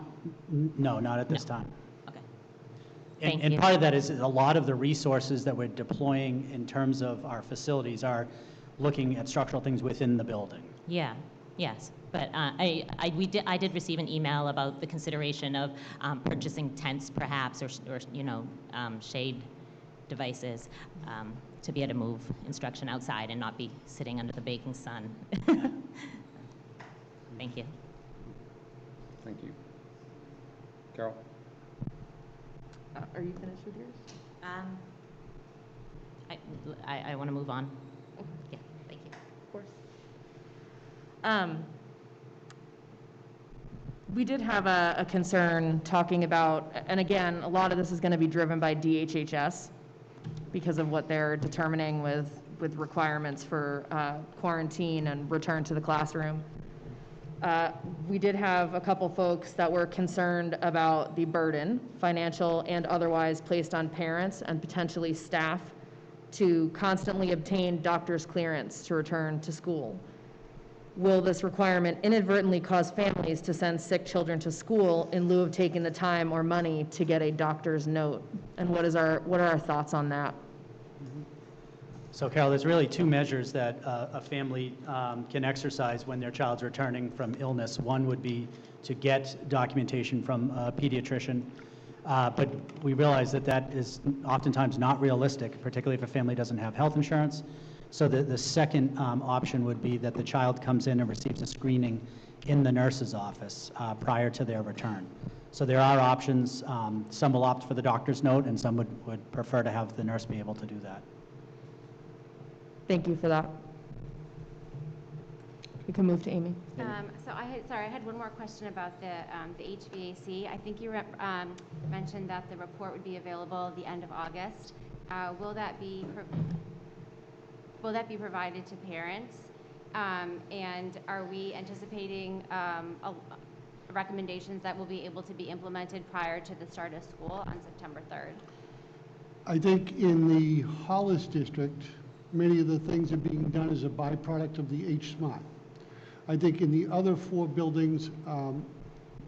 Speaker 9: not at this
Speaker 5: No.
Speaker 9: time.
Speaker 5: Okay.
Speaker 9: And,
Speaker 5: Thank
Speaker 9: and
Speaker 5: you.
Speaker 9: part of that is a lot of the resources that we're deploying in terms of our facilities are looking at structural things within the building.
Speaker 5: Yeah, yes. But I did receive an email about the consideration of purchasing tents perhaps or shade devices to be able to move instruction outside and not be sitting under the baking sun. Thank you.
Speaker 6: Thank you. Carol?
Speaker 11: Are you finished with yours?
Speaker 5: I want to move on. Yeah, thank you.
Speaker 11: Of course. We did have a concern talking about, and again, a lot of this is going to be driven by DHHS because of what they're determining with requirements for quarantine and return to the classroom. We did have a couple folks that were concerned about the burden, financial and otherwise, placed on parents and potentially staff to constantly obtain doctor's clearance to return to school. Will this requirement inadvertently cause families to send sick children to school in lieu of taking the time or money to get a doctor's note? And what are our thoughts on that?
Speaker 9: So Carol, there's really two measures that a family can exercise when their child's returning from illness. One would be to get documentation from a pediatrician, but we realize that that is oftentimes not realistic, particularly if a family doesn't have health insurance. So the second option would be that the child comes in and receives a screening in the nurse's office prior to their return. So there are options. Some will opt for the doctor's note, and some would prefer to have the nurse be able to do that.
Speaker 11: Thank you for that. We can move to Amy.
Speaker 12: So I had one more question about the HVAC. I think you mentioned that the report would be available at the end of August. Will that be provided to parents? And are we anticipating recommendations that will be able to be implemented prior to the start of school on September 3rd?
Speaker 2: I think in the Hollis district, many of the things are being done as a byproduct of the H-Smart. I think in the other four buildings,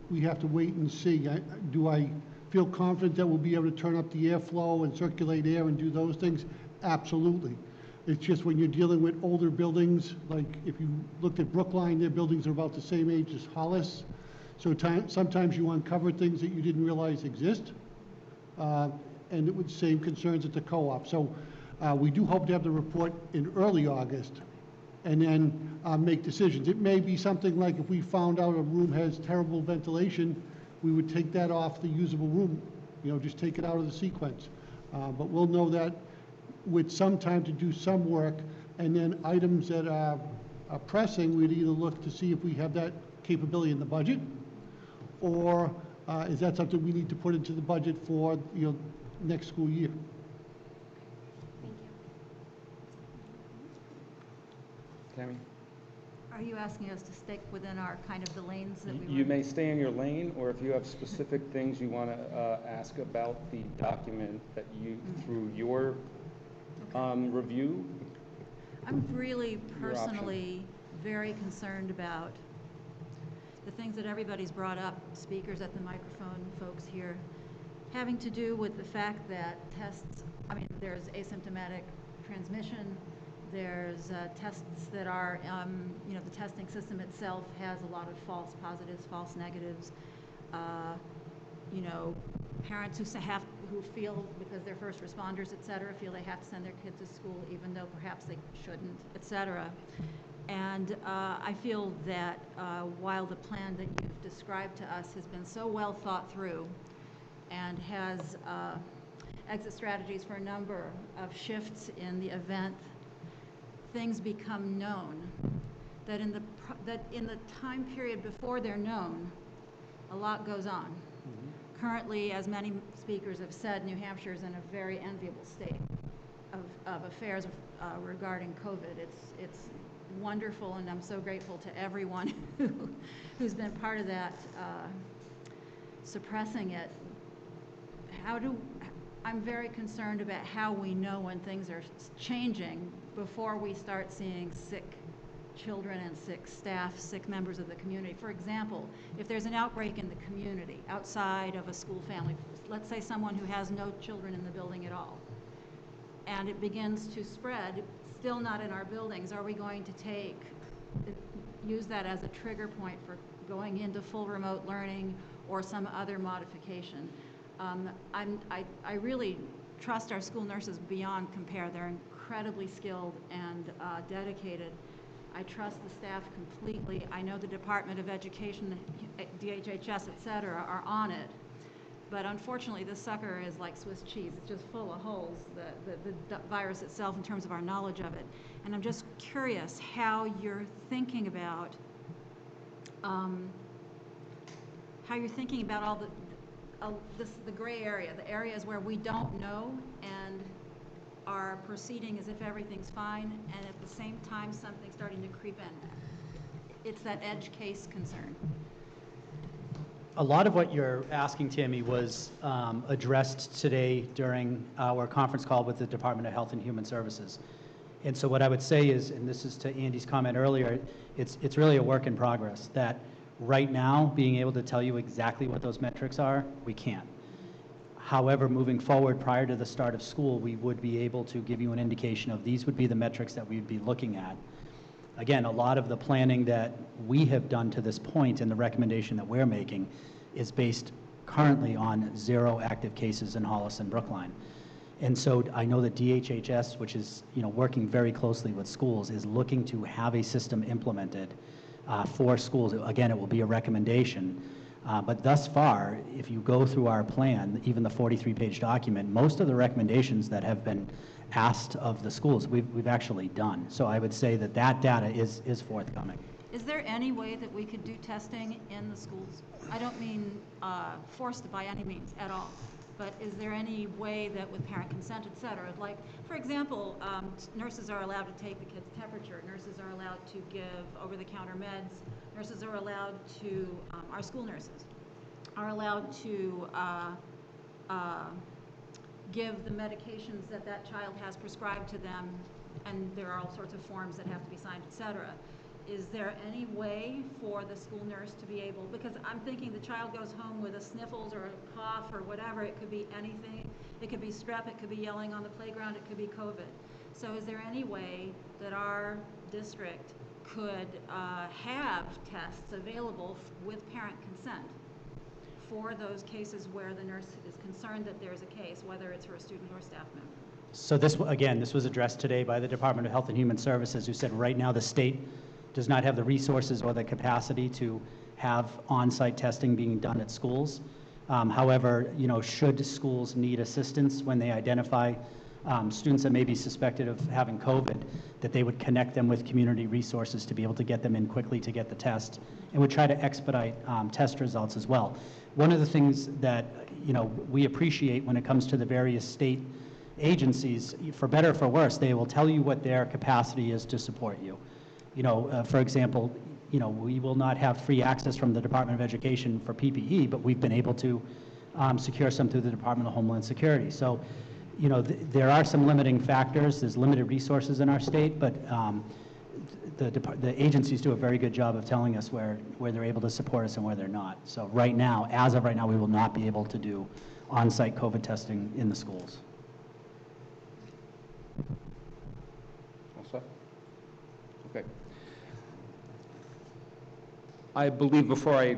Speaker 2: we have to wait and see. Do I feel confident that we'll be able to turn up the airflow and circulate air and do those things? Absolutely. It's just when you're dealing with older buildings, like if you looked at Brookline, their buildings are about the same age as Hollis. So sometimes you uncover things that you didn't realize exist. And it would same concerns at the co-op. So we do hope to have the report in early August and then make decisions. It may be something like if we found out a room has terrible ventilation, we would take that off the usable room, just take it out of the sequence. But we'll know that with some time to do some work, and then items that are pressing, we'd either look to see if we have that capability in the budget, or is that something we need to put into the budget for next school year.
Speaker 12: Thank you.
Speaker 6: Tammy?
Speaker 8: Are you asking us to stick within our kind of the lanes that we
Speaker 6: You
Speaker 8: were?
Speaker 6: may stay in your lane, or if you have specific things you want to ask about the document that you, through your review.
Speaker 8: I'm really
Speaker 6: Your option.
Speaker 8: personally very concerned about the things that everybody's brought up, speakers at the microphone, folks here, having to do with the fact that there's asymptomatic transmission, there's tests that are, the testing system itself has a lot of false positives, false negatives. Parents who feel, because they're first responders, et cetera, feel they have to send their kids to school even though perhaps they shouldn't, et cetera. And I feel that while the plan that you've described to us has been so well thought through and has exit strategies for a number of shifts in the event things become known, that in the time period before they're known, a lot goes on. Currently, as many speakers have said, New Hampshire is in a very enviable state of affairs regarding COVID. It's wonderful, and I'm so grateful to everyone who's been part of that, suppressing it. I'm very concerned about how we know when things are changing before we start seeing sick children and sick staff, sick members of the community. For example, if there's an outbreak in the community outside of a school family, let's say someone who has no children in the building at all, and it begins to spread, still not in our buildings, are we going to use that as a trigger point for going into full remote learning or some other modification? I really trust our school nurses beyond compare. They're incredibly skilled and dedicated. I trust the staff completely. I know the Department of Education, DHHS, et cetera, are on it. But unfortunately, this sucker is like Swiss cheese. It's just full of holes, the virus itself, in terms of our knowledge of it. And I'm just curious how you're thinking about all the gray area, the areas where we don't know and are proceeding as if everything's fine, and at the same time something's starting to creep in. It's that edge case concern.
Speaker 9: A lot of what you're asking, Tammy, was addressed today during our conference call with the Department of Health and Human Services. And so what I would say is, and this is to Andy's comment earlier, it's really a work in progress, that right now, being able to tell you exactly what those metrics are, we can't. However, moving forward prior to the start of school, we would be able to give you an indication of these would be the metrics that we'd be looking at. Again, a lot of the planning that we have done to this point and the recommendation that we're making is based currently on 0 active cases in Hollis and Brookline. And so I know that DHHS, which is working very closely with schools, is looking to have a system implemented for schools. Again, it will be a recommendation. But thus far, if you go through our plan, even the 43-page document, most of the recommendations that have been asked of the schools, we've actually done. So I would say that that data is forthcoming.
Speaker 8: Is there any way that we could do testing in the schools? I don't mean forced by any means at all, but is there any way that with parent consent, et cetera, like, for example, nurses are allowed to take the kid's temperature, nurses are allowed to give over-the-counter meds, nurses are allowed to, our school nurses are allowed to give the medications that that child has prescribed to them, and there are all sorts of forms that have to be signed, et cetera. Is there any way for the school nurse to be able, because I'm thinking the child goes home with a sniffles or a cough or whatever, it could be anything, it could be strep, it could be yelling on the playground, it could be COVID. So is there any way that our district could have tests available with parent consent for those cases where the nurse is concerned that there's a case, whether it's for a student or staff member?
Speaker 9: So this was addressed today by the Department of Health and Human Services, who said right now the state does not have the resources or the capacity to have on-site testing being done at schools. However, should schools need assistance when they identify students that may be suspected of having COVID, that they would connect them with community resources to be able to get them in quickly to get the test, and would try to expedite test results as well. One of the things that we appreciate when it comes to the various state agencies, for better or for worse, they will tell you what their capacity is to support you. For example, we will not have free access from the Department of Education for PPE, but we've been able to secure some through the Department of Homeland Security. So, there are some limiting factors. There's limited resources in our state, but the agencies do a very good job of telling us where they're able to support us and where they're not. So right now, as of right now, we will not be able to do on-site COVID testing in the schools.
Speaker 6: All set? Okay. I believe before I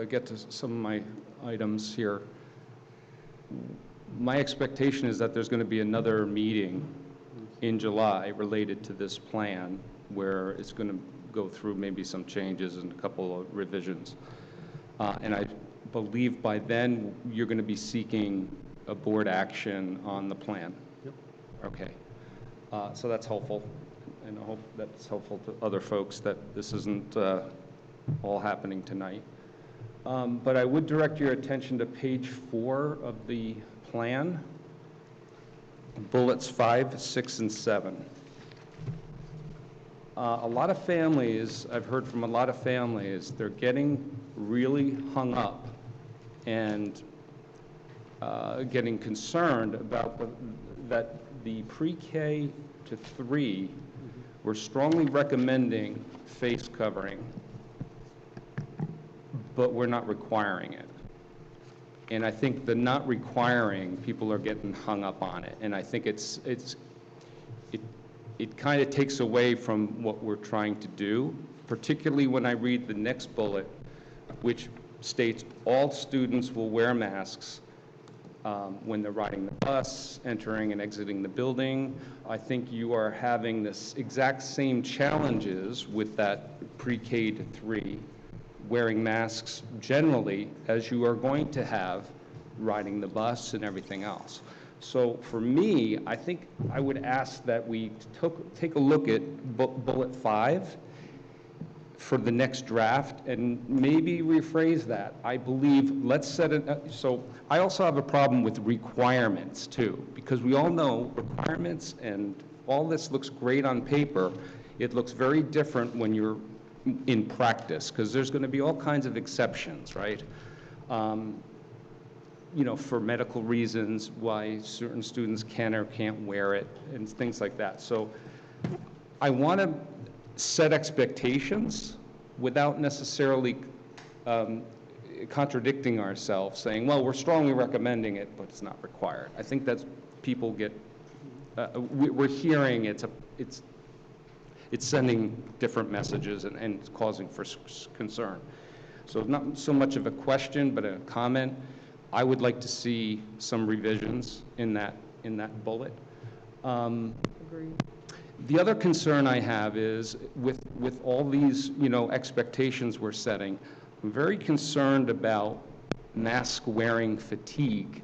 Speaker 6: get to some of my items here, my expectation is that there's going to be another meeting in July related to this plan, where it's going to go through maybe some changes and a couple of revisions. And I believe by then, you're going to be seeking a board action on the plan.
Speaker 2: Yep.
Speaker 6: Okay. So that's helpful, and I hope that's helpful to other folks that this isn't all happening tonight. But I would direct your attention to page 4 of the plan, bullets 5, 6, and 7. A lot of families, I've heard from a lot of families, they're getting really hung up and getting concerned about that the pre-K to 3, we're strongly recommending face covering, but we're not requiring it. And I think the not requiring, people are getting hung up on it. And I think it kind of takes away from what we're trying to do, particularly when I read the next bullet, which states all students will wear masks when they're riding the bus, entering and exiting the building. I think you are having this exact same challenges with that pre-K to 3, wearing masks generally, as you are going to have riding the bus and everything else. So for me, I think I would ask that we take a look at bullet 5 for the next draft and maybe rephrase that. I believe, let's set it, so I also have a problem with requirements too, because we all know requirements and all this looks great on paper. It looks very different when you're in practice, because there's going to be all kinds of exceptions, right? You know, for medical reasons, why certain students can or can't wear it, and things like that. So I want to set expectations without necessarily contradicting ourselves, saying, well, we're strongly recommending it, but it's not required. I think that's people get, we're hearing it's sending different messages and it's causing for concern. So not so much of a question, but a comment. I would like to see some revisions in that bullet.
Speaker 11: Agreed.
Speaker 6: The other concern I have is with all these, you know, expectations we're setting, I'm very concerned about mask wearing fatigue.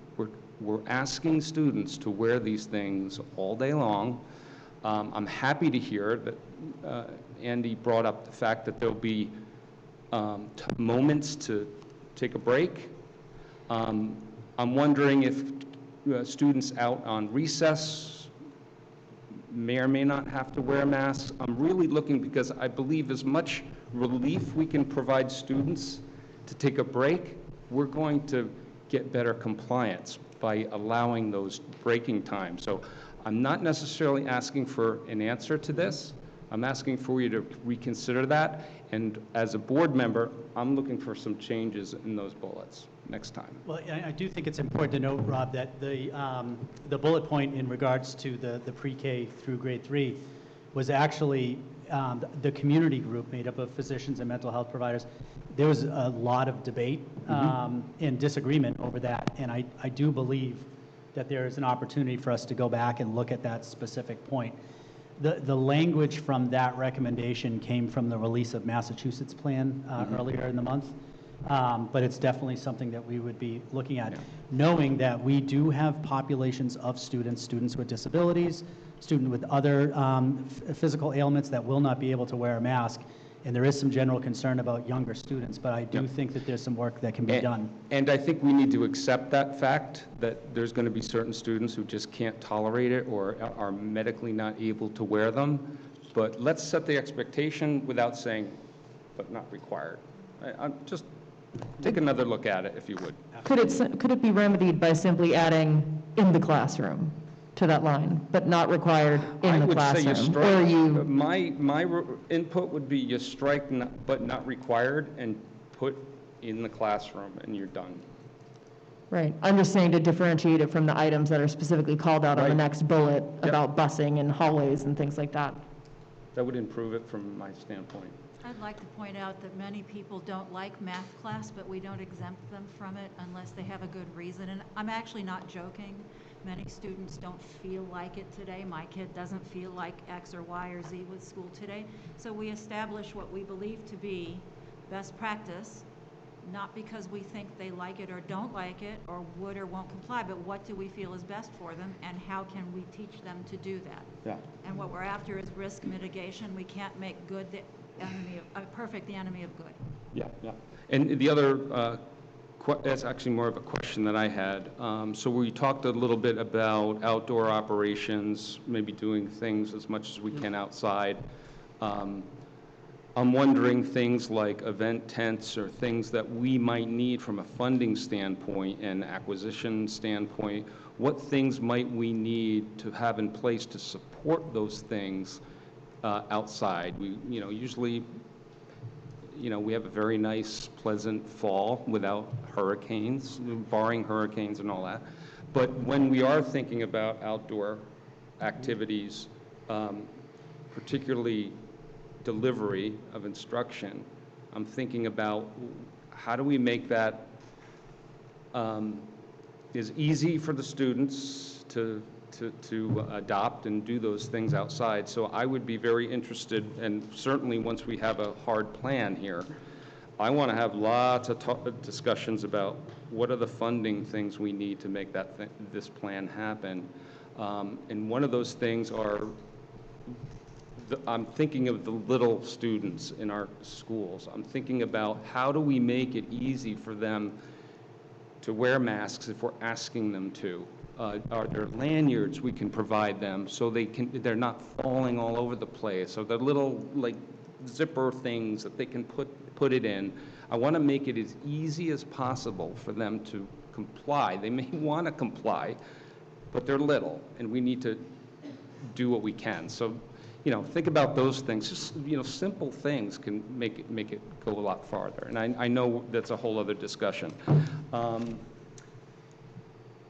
Speaker 6: We're asking students to wear these things all day long. I'm happy to hear that Andy brought up the fact that there'll be moments to take a break. I'm wondering if students out on recess may or may not have to wear masks. I'm really looking, because I believe as much relief we can provide students to take a break, we're going to get better compliance by allowing those breaking times. So I'm not necessarily asking for an answer to this. I'm asking for you to reconsider that. And as a board member, I'm looking for some changes in those bullets next time.
Speaker 9: Well, I do think it's important to note, Rob, that the bullet point in regards to the pre-K through grade 3 was actually the community group made up of physicians and mental health providers. There was a lot of debate and disagreement over that, and I do believe that there is an opportunity for us to go back and look at that specific point. The language from that recommendation came from the release of Massachusetts plan earlier in the month. But it's definitely something that we would be looking at, knowing that we do have populations of students with disabilities, students with other physical ailments that will not be able to wear a mask. And there is some general concern about younger students, but I do think that there's some work that can be done.
Speaker 6: And I think we need to accept that fact, that there's going to be certain students who just can't tolerate it or are medically not able to wear them. But let's set the expectation without saying, but not required. I'm just take another look at it, if you would.
Speaker 11: Could it be remedied by simply adding in the classroom to that line, but not required in the classroom?
Speaker 6: I would say you strike, my input would be you strike but not required and put in the classroom and you're done.
Speaker 11: Right. I'm just saying to differentiate it from the items that are specifically called out on the next bullet about busing and hallways and things like that.
Speaker 6: That would improve it from my standpoint.
Speaker 8: I'd like to point out that many people don't like math class, but we don't exempt them from it unless they have a good reason. And I'm actually not joking. Many students don't feel like it today. My kid doesn't feel like X or Y or Z with school today. So we establish what we believe to be best practice, not because we think they like it or don't like it, or would or won't comply, but what do we feel is best for them, and how can we teach them to do that?
Speaker 6: Yeah.
Speaker 8: And what we're after is risk mitigation. We can't make good the enemy of, perfect the enemy of good.
Speaker 6: Yeah, yeah. And the other, that's actually more of a question that I had. So we talked a little bit about outdoor operations, maybe doing things as much as we can outside. I'm wondering things like event tents or things that we might need from a funding standpoint and acquisition standpoint. What things might we need to have in place to support those things outside? We, usually, we have a very nice, pleasant fall without hurricanes, barring hurricanes and all that. But when we are thinking about outdoor activities, particularly delivery of instruction, I'm thinking about how do we make that as easy for the students to adopt and do those things outside. So I would be very interested, and certainly once we have a hard plan here, I want to have lots of discussions about what are the funding things we need to make this plan happen. And one of those things are I'm thinking of the little students in our schools. I'm thinking about how do we make it easy for them to wear masks if we're asking them to? Are there lanyards we can provide them so they're not falling all over the place? Or the little zipper things that they can put it in. I want to make it as easy as possible for them to comply. They may want to comply, but they're little, and we need to do what we can. So, think about those things. Just, simple things can make it go a lot farther. And I know that's a whole other discussion.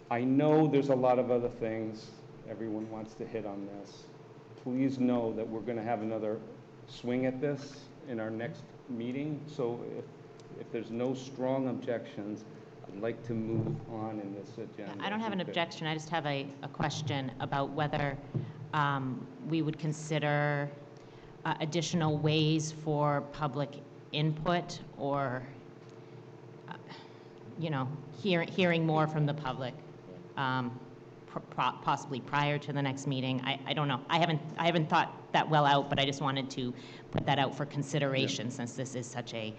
Speaker 6: I know there's a lot of other things everyone wants to hit on this. Please know that we're going to have another swing at this in our next meeting. So if there's no strong objections, I'd like to move on in this agenda.
Speaker 5: I don't have an objection. I just have a question about whether we would consider additional ways for public input or, hearing more from the public, possibly prior to the next meeting. I don't know. I haven't thought that well out, but I just wanted to put that out for consideration since this is such a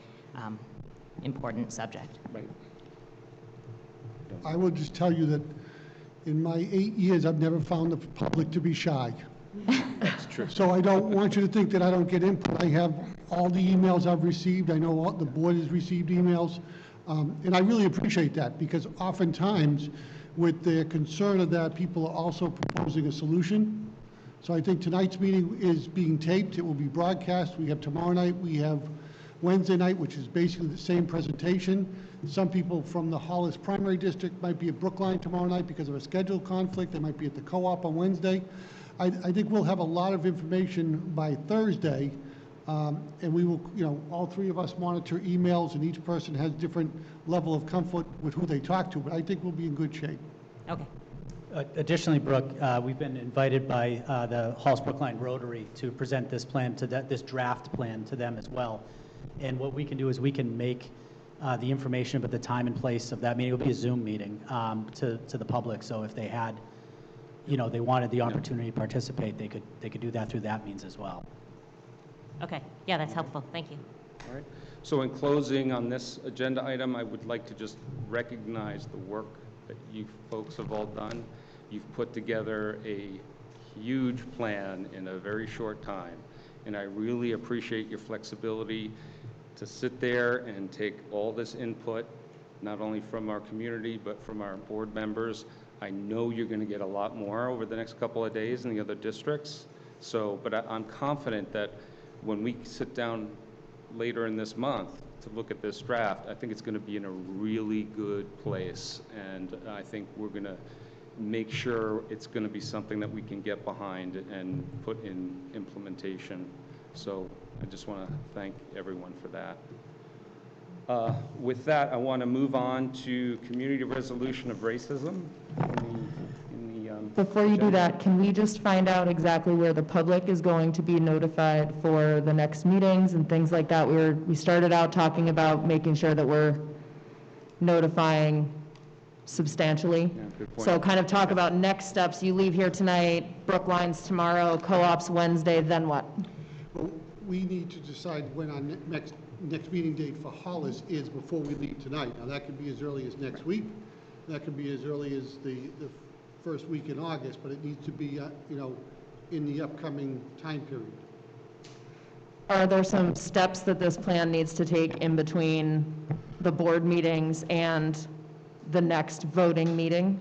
Speaker 5: important subject.
Speaker 6: Right.
Speaker 2: I will just tell you that in my 8 years, I've never found the public to be shy.
Speaker 6: That's true.
Speaker 2: So I don't want you to think that I don't get input. I have all the emails I've received. I know the board has received emails. And I really appreciate that because oftentimes with the concern of that, people are also proposing a solution. So I think tonight's meeting is being taped. It will be broadcast. We have tomorrow night. We have Wednesday night, which is basically the same presentation. Some people from the Hollis Primary District might be at Brookline tomorrow night because of a schedule conflict. They might be at the co-op on Wednesday. I think we'll have a lot of information by Thursday, and we will, all three of us monitor emails, and each person has different level of comfort with who they talk to, but I think we'll be in good shape.
Speaker 5: Okay.
Speaker 9: Additionally, Brooke, we've been invited by the Hollis Brookline Rotary to present this plan this draft plan to them as well. And what we can do is we can make the information about the time and place of that meeting. It will be a Zoom meeting to the public. So if they had, they wanted the opportunity to participate, they could do that through that means as well.
Speaker 5: Okay. Yeah, that's helpful. Thank you.
Speaker 6: All right. So in closing on this agenda item, I would like to just recognize the work that you folks have all done. You've put together a huge plan in a very short time, and I really appreciate your flexibility to sit there and take all this input, not only from our community, but from our board members. I know you're going to get a lot more over the next couple of days in the other districts. So, but I'm confident that when we sit down later in this month to look at this draft, I think it's going to be in a really good place. And I think we're going to make sure it's going to be something that we can get behind and put in implementation. So I just want to thank everyone for that. With that, I want to move on to community resolution of racism in the
Speaker 11: Before you do
Speaker 6: agenda.
Speaker 11: that, can we just find out exactly where the public is going to be notified for the next meetings and things like that? We started out talking about making sure that we're notifying substantially.
Speaker 6: Yeah, good point.
Speaker 11: So kind of talk about next steps. You leave here tonight, Brookline's tomorrow, co-op's Wednesday, then what?
Speaker 2: Well, we need to decide when our next meeting date for Hollis is before we leave tonight. Now, that could be as early as next week. That could be as early as the first week in August, but it needs to be, in the upcoming time period.
Speaker 11: Are there some steps that this plan needs to take in between the board meetings and the next voting meeting,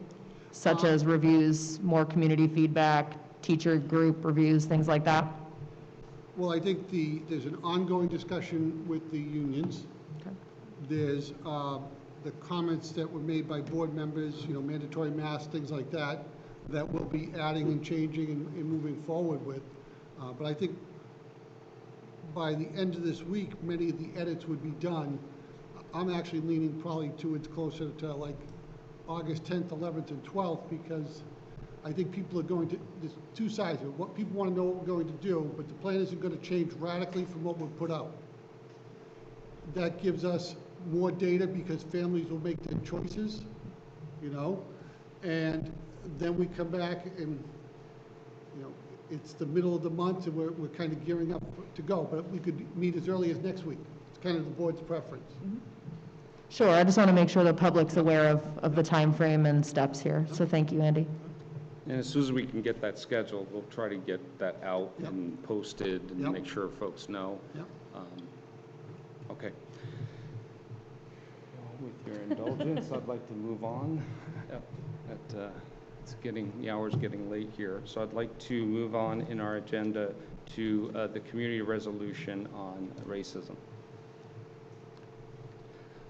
Speaker 11: such as reviews, more community feedback, teacher group reviews, things like that?
Speaker 2: Well, I think there's an ongoing discussion with the unions.
Speaker 11: Okay.
Speaker 2: There's the comments that were made by board members, mandatory masks, things like that, that we'll be adding and changing and moving forward with. But I think by the end of this week, many of the edits would be done. I'm actually leaning probably towards closer to like August 10th, 11th, and 12th, because I think people are going to, there's two sides of it. What people want to know what we're going to do, but the plan isn't going to change radically from what we've put out. That gives us more data because families will make their choices, and then we come back and, it's the middle of the month and we're kind of gearing up to go, but we could meet as early as next week. It's kind of the board's preference.
Speaker 11: Sure, I just want to make sure the public's aware of the time frame and steps here. So thank you, Andy.
Speaker 6: And as soon as we can get that scheduled, we'll try to get that out
Speaker 2: Yep.
Speaker 6: and posted and
Speaker 2: Yep.
Speaker 6: make sure folks know.
Speaker 2: Yep.
Speaker 6: Okay. With your indulgence, I'd like to move on. The hour's getting late here, so I'd like to move on in our agenda to the community resolution on racism.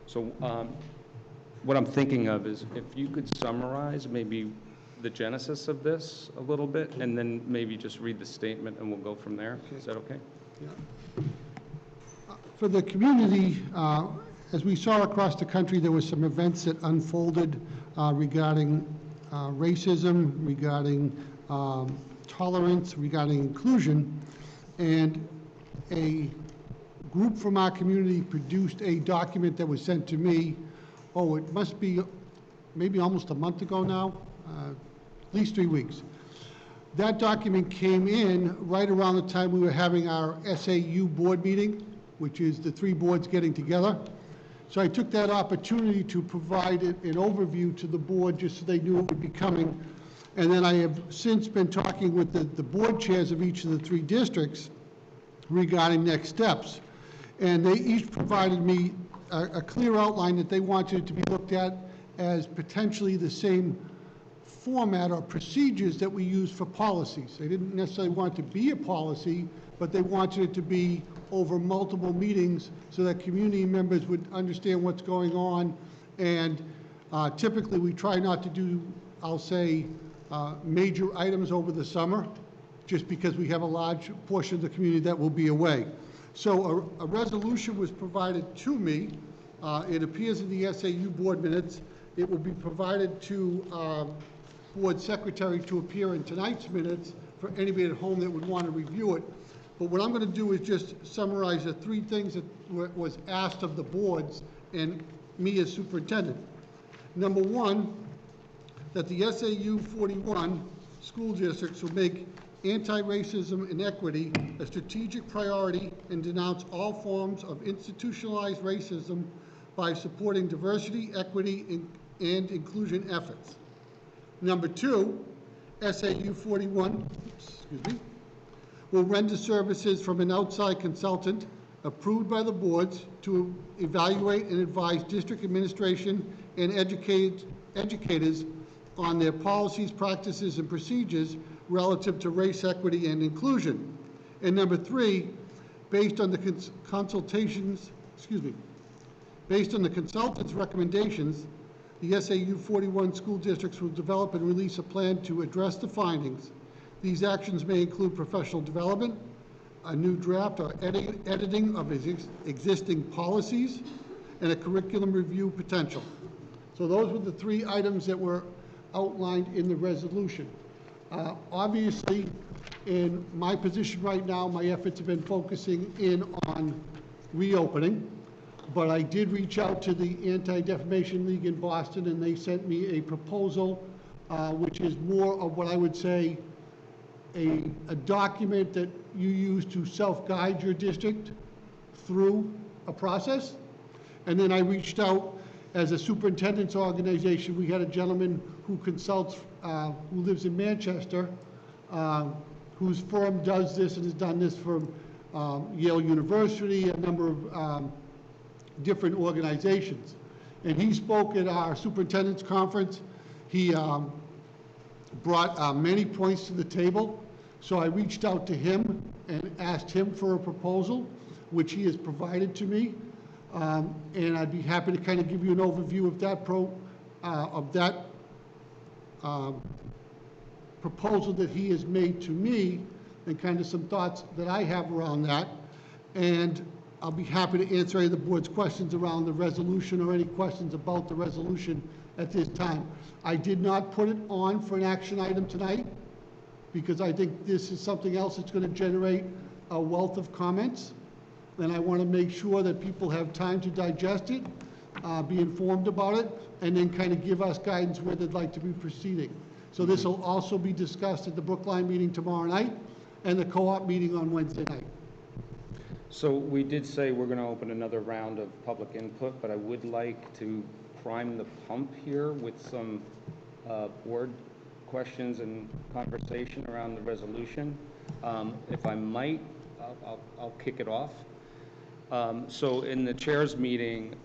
Speaker 6: So what I'm thinking of is if you could summarize maybe the genesis of this a little bit, and then maybe just read the statement and we'll go from there.
Speaker 2: Okay.
Speaker 6: Is that okay?
Speaker 2: Yeah. For the community, as we saw across the country, there were some events that unfolded regarding racism, regarding tolerance, regarding inclusion, and a group from our community produced a document that was sent to me, it must be maybe almost a month ago now, at least 3 weeks. That document came in right around the time we were having our SAU board meeting, which is the 3 boards getting together. So I took that opportunity to provide an overview to the board just so they knew it would be coming. And then I have since been talking with the board chairs of each of the 3 districts regarding next steps. And they each provided me a clear outline that they wanted it to be looked at as potentially the same format or procedures that we use for policies. They didn't necessarily want it to be a policy, but they wanted it to be over multiple meetings so that community members would understand what's going on. And typically we try not to do, I'll say, major items over the summer, just because we have a large portion of the community that will be away. So a resolution was provided to me. It appears in the SAU board minutes. It will be provided to board secretary to appear in tonight's minutes for anybody at home that would want to review it. But what I'm going to do is just summarize the 3 things that was asked of the boards and me as superintendent. Number 1, that the SAU 41 school districts will make anti-racism and equity a strategic priority and denounce all forms of institutionalized racism by supporting diversity, equity, and inclusion efforts. Number 2, SAU 41, will render services from an outside consultant approved by the boards to evaluate and advise district administration and educators on their policies, practices, and procedures relative to race, equity, and inclusion. And number 3, based on the consultant's recommendations, the SAU 41 school districts will develop and release a plan to address the findings. These actions may include professional development, a new draft or editing of existing policies, and a curriculum review potential. So those were the 3 items that were outlined in the resolution. Obviously, in my position right now, my efforts have been focusing in on reopening, but I did reach out to the Anti-Defamation League in Boston, and they sent me a proposal, which is more of what I would say a document that you use to self-guide your district through a process. And then I reached out as a superintendent's organization. We had a gentleman who consults, who lives in Manchester, whose firm does this and has done this for Yale University, a number of different organizations. And he spoke at our superintendent's conference. He brought many points to the table. So I reached out to him and asked him for a proposal, which he has provided to me. And I'd be happy to kind of give you an overview of that proposal that he has made to me, and kind of some thoughts that I have around that. And I'll be happy to answer any of the board's questions around the resolution or any questions about the resolution at this time. I did not put it on for an action item tonight because I think this is something else that's going to generate a wealth of comments. And I want to make sure that people have time to digest it, be informed about it, and then kind of give us guidance where they'd like to be proceeding. So this will also be discussed at the Brookline meeting tomorrow night and the co-op meeting on Wednesday night.
Speaker 6: So we did say we're going to open another round of public input, but I would like to prime the pump here with some board questions and conversation around the resolution. If I might, I'll kick it off. So in the chair's meeting,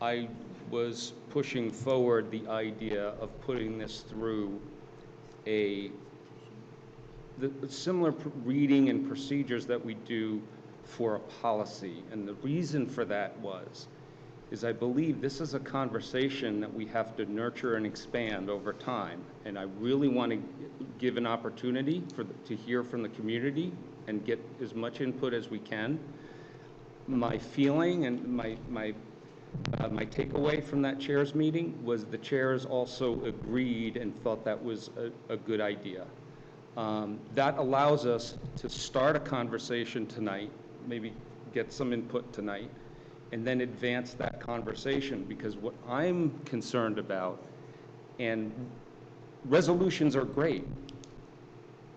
Speaker 6: I was pushing forward the idea of putting this through the similar reading and procedures that we do for a policy. And the reason for that is I believe this is a conversation that we have to nurture and expand over time. And I really want to give an opportunity to hear from the community and get as much input as we can. My feeling and my takeaway from that chair's meeting was the chairs also agreed and thought that was a good idea. That allows us to start a conversation tonight, maybe get some input tonight, and then advance that conversation, because what I'm concerned about, and resolutions are great,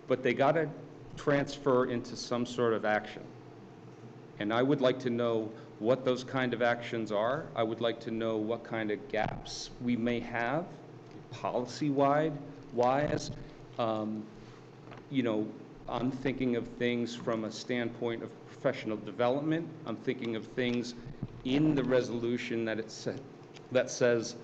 Speaker 6: but they got to transfer into some sort of action. And I would like to know what those kind of actions are. I would like to know what kind of gaps we may have policy-wise. You know, I'm thinking of things from a standpoint of professional development. I'm thinking of things in the resolution that says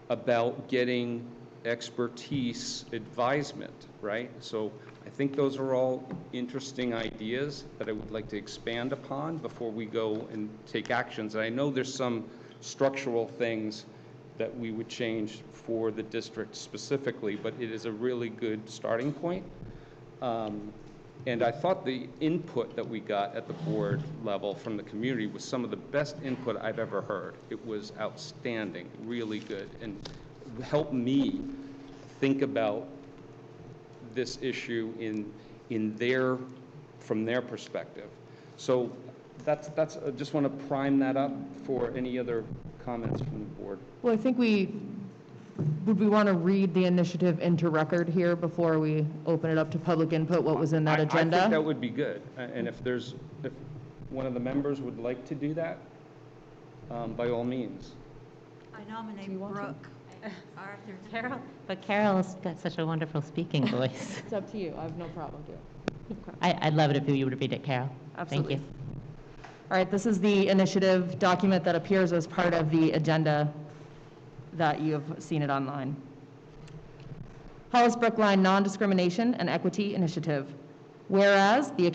Speaker 6: about getting expertise advisement, right? So I think those are all interesting ideas that I would like to expand upon before we go and take actions. And I know there's some structural things that we would change for the district specifically, but it is a really good starting point. And I thought the input that we got at the board level from the community was some of the best input I've ever heard. It was outstanding, really good, and helped me think about this issue from their perspective. So that's I just want to prime that up for any other comments from the board.
Speaker 11: Well, I think would we want to read the initiative into record here before we open it up to public input, what was in that agenda?
Speaker 6: I think that would be good. And if one of the members would like to do that, by all means.
Speaker 8: I nominate Brooke. Arthur.
Speaker 5: Carol? But Carol's got such a wonderful speaking voice.
Speaker 11: It's up to you. I have no problem too.
Speaker 5: I'd love it if you would read it, Carol.
Speaker 11: Absolutely.
Speaker 5: Thank you.
Speaker 11: All right, this is the initiative document that appears as part of the agenda that you have seen it online. Hollis Brookline Non-Discrimination and Equity Initiative. Whereas the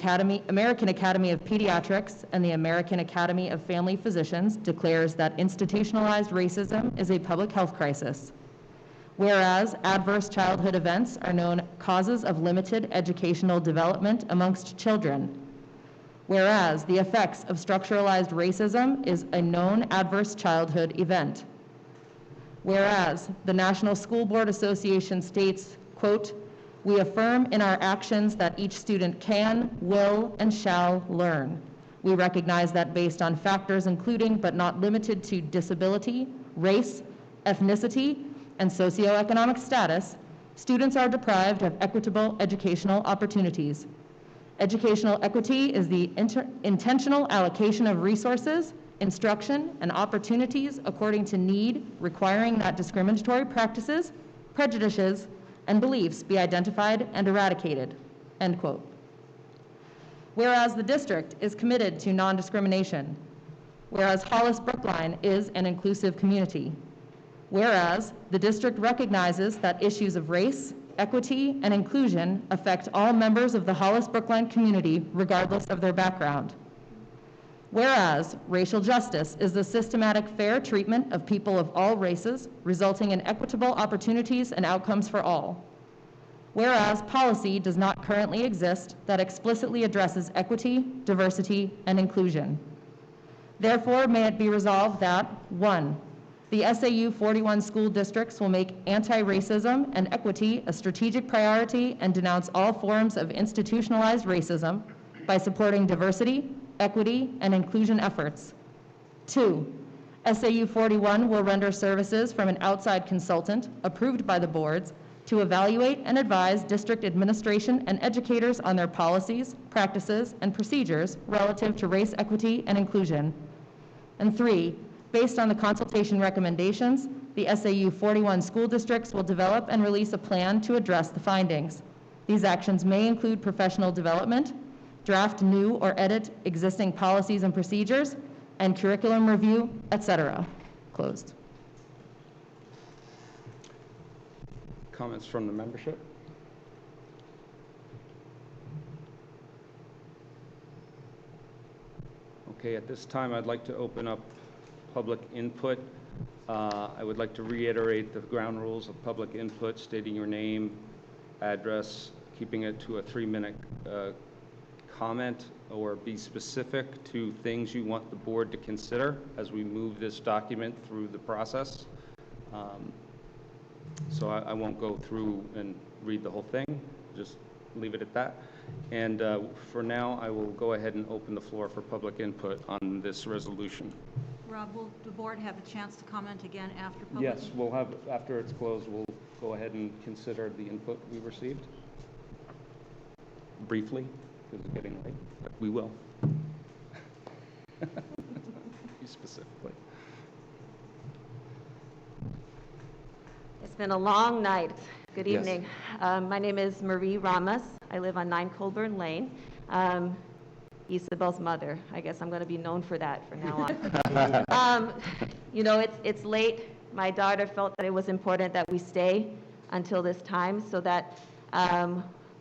Speaker 11: American Academy of Pediatrics and the American Academy of Family Physicians declares that institutionalized racism is a public health crisis. Whereas adverse childhood events are known causes of limited educational development amongst children. Whereas the effects of structuralized racism is a known adverse childhood event. Whereas the National School Board Association states, quote, We affirm in our actions that each student can, will, and shall learn. We recognize that based on factors including but not limited to disability, race, ethnicity, and socioeconomic status, students are deprived of equitable educational opportunities. Educational equity is the intentional allocation of resources, instruction, and opportunities according to need, requiring that discriminatory practices, prejudices, and beliefs be identified and eradicated." End quote. Whereas the district is committed to non-discrimination, whereas Hollis Brookline is an inclusive community, whereas the district recognizes that issues of race, equity, and inclusion affect all members of the Hollis Brookline community regardless of their background, whereas racial justice is the systematic fair treatment of people of all races, resulting in equitable opportunities and outcomes for all, whereas policy does not currently exist that explicitly addresses equity, diversity, and inclusion. Therefore, may it be resolved that 1, the SAU 41 school districts will make anti-racism and equity a strategic priority and denounce all forms of institutionalized racism by supporting diversity, equity, and inclusion efforts. 2, SAU 41 will render services from an outside consultant approved by the boards to evaluate and advise district administration and educators on their policies, practices, and procedures relative to race, equity, and inclusion. And 3, based on the consultation recommendations, the SAU 41 school districts will develop and release a plan to address the findings. These actions may include professional development, draft new or edit existing policies and procedures, and curriculum review, etc. Closed.
Speaker 6: Comments from the membership? Okay, at this time, I'd like to open up public input. I would like to reiterate the ground rules of public input, stating your name, address, keeping it to a 3-minute comment, or be specific to things you want the board to consider as we move this document through the process. So I won't go through and read the whole thing, just leave it at that. And for now, I will go ahead and open the floor for public input on this resolution.
Speaker 8: Rob, will the board have a chance to comment again after public?
Speaker 6: Yes, we'll have, after it's closed, we'll go ahead and consider the input we received. Briefly, because it's getting late, but we will. Specifically.
Speaker 13: It's been a long night. Good
Speaker 6: Yes.
Speaker 13: evening. My name is Marie Ramos. I live on 9 Colburn Lane. Isabel's mother. I guess I'm going to be known for that from now on. You know, it's late. My daughter felt that it was important that we stay until this time so that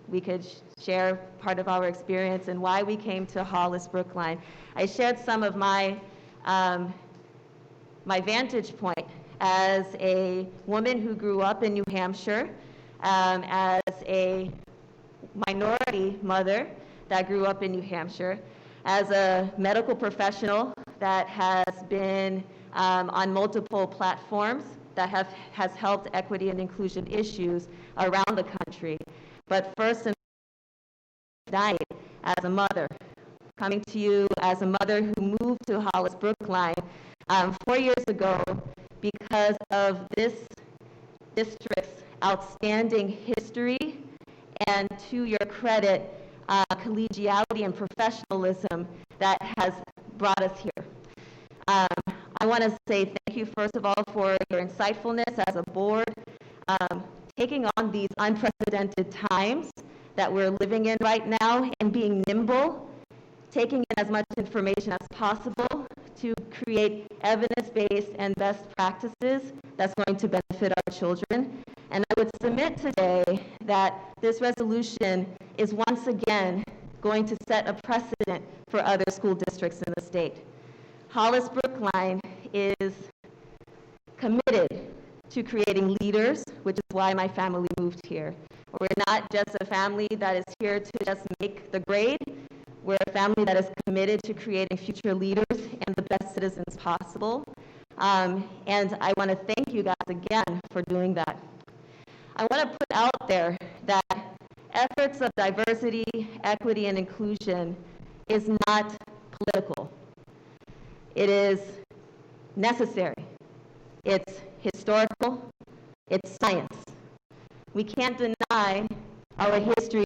Speaker 13: we could share part of our experience and why we came to Hollis Brookline. I shared some of my my vantage point as a woman who grew up in New Hampshire, as a minority mother that grew up in New Hampshire, as a medical professional that has been on multiple platforms that has helped equity and inclusion issues around the country. But first and tonight, as a mother, coming to you as a mother who moved to Hollis Brookline 4 years ago because of this district's outstanding history and, to your credit, collegiality and professionalism that has brought us here. I want to say thank you, first of all, for your insightfulness as a board, taking on these unprecedented times that we're living in right now and being nimble, taking in as much information as possible to create evidence-based and best practices that's going to benefit our children. And I would submit today that this resolution is once again going to set a precedent for other school districts in the state. Hollis Brookline is committed to creating leaders, which is why my family moved here. We're not just a family that is here to just make the grade. We're a family that is committed to creating future leaders and the best citizens possible. And I want to thank you guys again for doing that. I want to put out there that efforts of diversity, equity, and inclusion is not political. It is necessary. It's historical. It's science. We can't deny our history